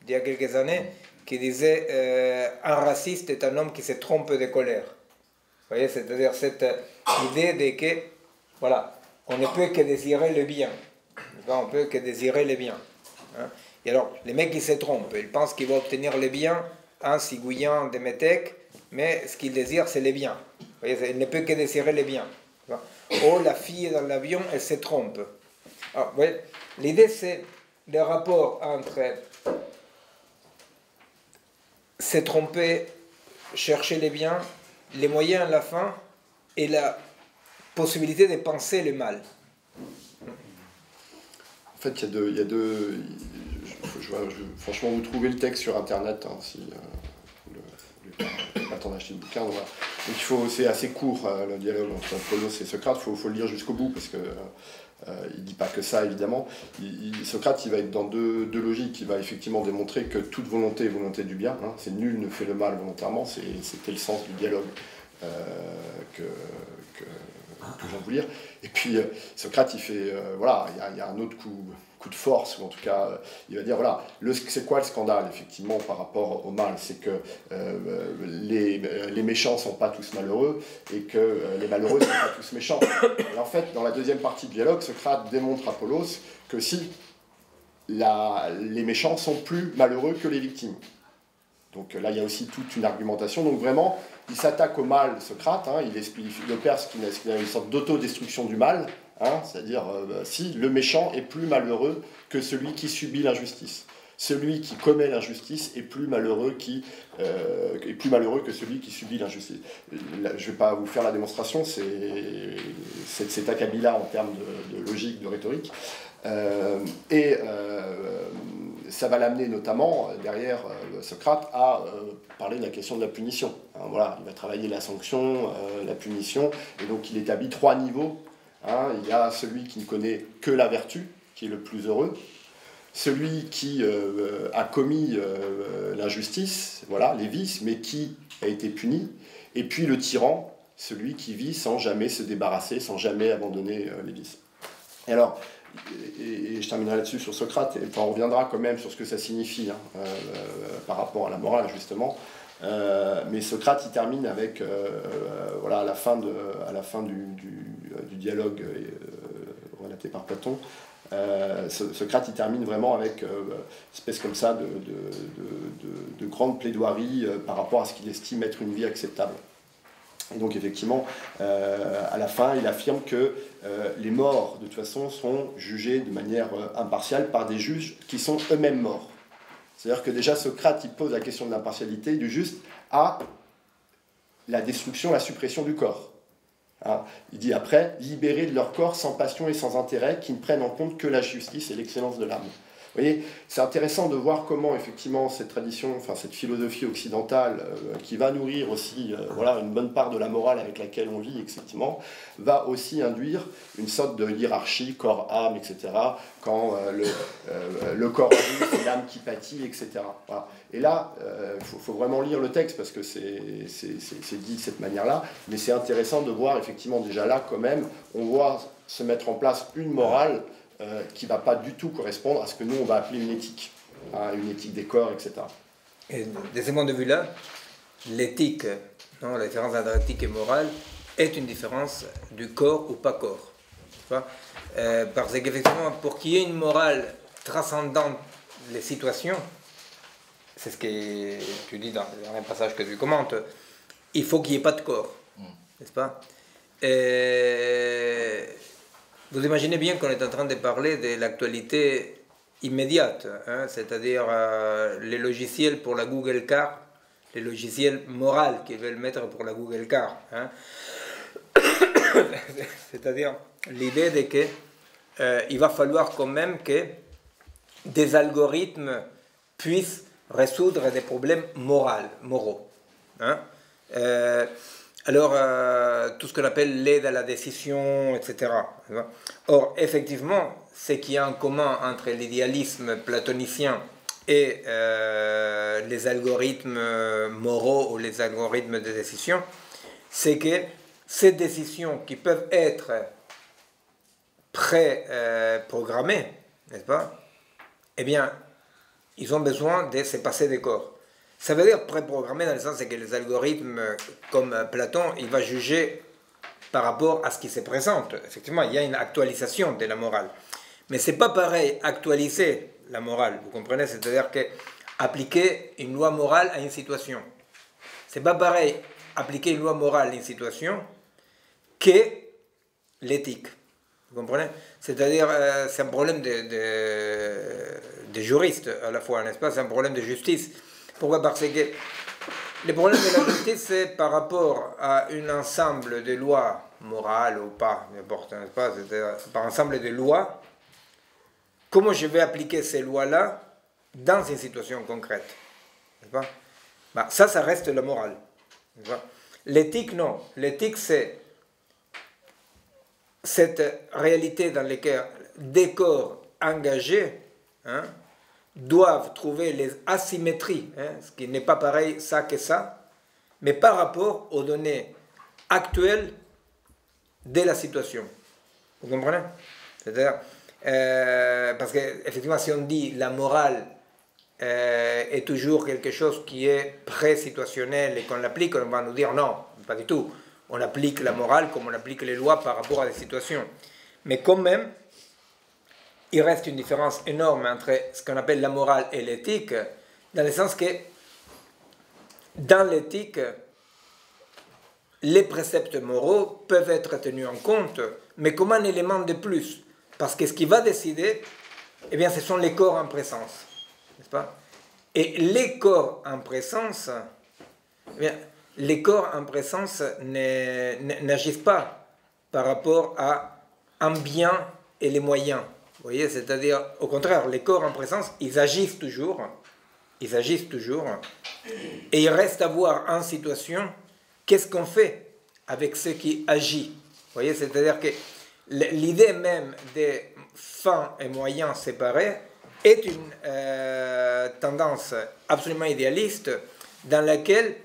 d'il y a quelques années qui disait un raciste est un homme qui se trompe de colère. Vous voyez, c'est-à-dire cette idée de que, voilà, on ne peut que désirer le bien. On ne peut que désirer le bien. Hein. Et alors, les mecs qui se trompent, ils pensent qu'ils vont obtenir le bien en sigouillant des métèques, mais ce qu'ils désirent, c'est le bien. Vous voyez, il ne peut que désirer le bien. Oh, la fille dans l'avion, elle se trompe. Alors, vous voyez, l'idée, c'est le rapport entre se tromper, chercher le bien, les moyens à la fin, et la possibilité de penser le mal. En fait, il y a deux franchement, vous trouvez le texte sur Internet, hein, si vous n'avez pas le temps d'acheter le bouquin. Voilà. Donc c'est assez court, le dialogue entre Polos et Socrate, il faut le lire jusqu'au bout, parce que il ne dit pas que ça, évidemment. Socrate, il va être dans deux logiques. Il va effectivement démontrer que toute volonté est volonté du bien. Hein, c'est nul ne fait le mal volontairement, c'était le sens du dialogue que je viens de vous lire. Et puis, Socrate, il fait, voilà, il y a un autre coup de force, ou en tout cas, il va dire, voilà, c'est quoi le scandale, effectivement, par rapport au mal? C'est que les méchants ne sont pas tous malheureux, et que les malheureux ne sont pas tous méchants. Et en fait, dans la deuxième partie du dialogue, Socrate démontre à Polos que si les méchants sont plus malheureux que les victimes. Donc là, il y a aussi toute une argumentation. Donc vraiment, il s'attaque au mal, Socrate, hein, il opère ce qu'il a une sorte d'autodestruction du mal, hein, c'est-à-dire si le méchant est plus malheureux que celui qui subit l'injustice. Celui qui commet l'injustice est plus malheureux que celui qui subit l'injustice. Je ne vais pas vous faire la démonstration, c'est acabila en termes de logique, de rhétorique. Ça va l'amener notamment, derrière Socrate, à parler de la question de la punition. Hein, voilà, il va travailler la sanction, la punition, et donc il établit 3 niveaux. Hein, il y a celui qui ne connaît que la vertu, qui est le plus heureux, celui qui a commis l'injustice, voilà, les vices, mais qui a été puni, et puis le tyran, celui qui vit sans jamais se débarrasser, sans jamais abandonner les vices. Et alors, et je terminerai là-dessus sur Socrate, et enfin, on reviendra quand même sur ce que ça signifie par rapport à la morale, justement. Mais Socrate, il termine avec, voilà, à la fin du dialogue relaté par Platon, Socrate, il termine vraiment avec une espèce comme ça de grande plaidoirie par rapport à ce qu'il estime être une vie acceptable. Et donc effectivement, à la fin, il affirme que les morts, de toute façon, sont jugés de manière impartiale par des juges qui sont eux-mêmes morts. C'est-à-dire que déjà, Socrate, il pose la question de l'impartialité du juste à la destruction, la suppression du corps. Hein, il dit après, libérés de leur corps sans passion et sans intérêt, qui ne prennent en compte que la justice et l'excellence de l'âme. Vous voyez, c'est intéressant de voir comment, effectivement, cette tradition, enfin, cette philosophie occidentale, qui va nourrir aussi voilà, une bonne part de la morale avec laquelle on vit, effectivement, va aussi induire une sorte de hiérarchie, corps-âme, etc., quand le corps agit, c'est l'âme qui pâtit, etc. Voilà. Et là, faut vraiment lire le texte, parce que c'est dit de cette manière-là, mais c'est intéressant de voir, effectivement, déjà là, quand même, on voit se mettre en place une morale qui ne va pas du tout correspondre à ce que nous, on va appeler une éthique des corps, etc. Et de ce point de vue-là, l'éthique, non, la différence entre éthique et morale, est une différence du corps ou pas corps. Parce qu'effectivement, pour qu'il y ait une morale transcendant les situations, c'est ce que tu dis dans le dernier passage que tu commentes, il faut qu'il n'y ait pas de corps, n'est-ce pas? Vous imaginez bien qu'on est en train de parler de l'actualité immédiate, hein, c'est-à-dire les logiciels pour la Google Car, les logiciels moraux qu'ils veulent mettre pour la Google Car. Hein. C'est-à-dire l'idée de que il va falloir quand même que des algorithmes puissent résoudre des problèmes moraux. Hein. Alors, tout ce qu'on appelle l'aide à la décision, etc. Or, effectivement, ce qui y a en commun entre l'idéalisme platonicien et les algorithmes moraux ou les algorithmes de décision, c'est que ces décisions qui peuvent être pré-programmées, n'est-ce pas? Eh bien, ils ont besoin de se passer des corps. Ça veut dire préprogrammé dans le sens que les algorithmes, comme Platon, il va juger par rapport à ce qui se présente. Effectivement, il y a une actualisation de la morale. Mais ce n'est pas pareil actualiser la morale, vous comprenez? C'est-à-dire qu'appliquer une loi morale à une situation. Ce n'est pas pareil appliquer une loi morale à une situation que l'éthique. Vous comprenez? C'est-à-dire, c'est un problème de juristes à la fois, n'est-ce pas? C'est un problème de justice. Pourquoi? Parce que le problème de la justice, c'est par rapport à un ensemble de lois morales ou pas, n'importe, n'est-ce pas? C'est-à-dire par ensemble de lois, comment je vais appliquer ces lois-là dans une situation concrète, n'est-ce pas? Bah, ça reste la morale. L'éthique, non. L'éthique, c'est cette réalité dans laquelle des corps engagés, hein, doivent trouver les asymétries, hein, ce qui n'est pas pareil ça que ça, mais par rapport aux données actuelles de la situation. Vous comprenez? C'est-à-dire, parce qu'effectivement, si on dit la morale est toujours quelque chose qui est pré-situationnel et qu'on l'applique, on va nous dire non, pas du tout. On applique la morale comme on applique les lois par rapport à des situations. Mais quand même, il reste une différence énorme entre ce qu'on appelle la morale et l'éthique, dans le sens que dans l'éthique, les préceptes moraux peuvent être tenus en compte, mais comme un élément de plus. Parce que ce qui va décider, eh bien, ce sont les corps en présence. N'est-ce pas? Et les corps en présence, eh bien, les corps en présence n'agissent pas par rapport à un bien et les moyens. Vous voyez, c'est-à-dire, au contraire, les corps en présence, ils agissent toujours, et il reste à voir en situation, qu'est-ce qu'on fait avec ce qui agit. Vous voyez, c'est-à-dire que l'idée même des fins et moyens séparés est une tendance absolument idéaliste dans laquelle,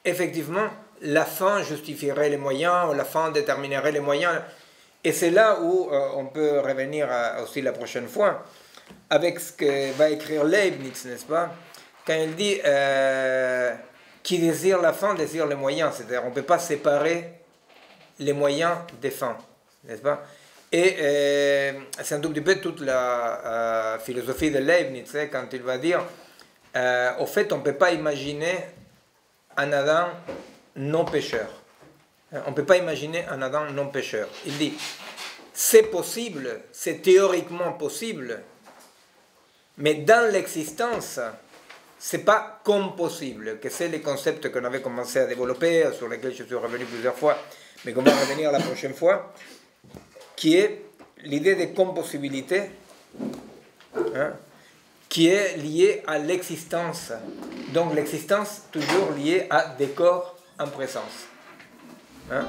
effectivement, la fin justifierait les moyens, ou la fin déterminerait les moyens. Et c'est là où on peut revenir aussi la prochaine fois, avec ce que va écrire Leibniz, n'est-ce pas? Quand il dit qui désire la fin désire les moyens, c'est-à-dire on ne peut pas séparer les moyens des fins, n'est-ce pas? Et c'est un tout petit peu toute la philosophie de Leibniz, hein, quand il va dire au fait on ne peut pas imaginer un Adam non pécheur. On ne peut pas imaginer un Adam non pécheur. Il dit c'est possible, c'est théoriquement possible, mais dans l'existence, ce n'est pas comme possible, que c'est les concepts qu'on avait commencé à développer, sur lesquels je suis revenu plusieurs fois, mais qu'on va revenir la prochaine fois, qui est l'idée de compossibilité, hein, qui est liée à l'existence. Donc l'existence toujours liée à des corps en présence. Hein?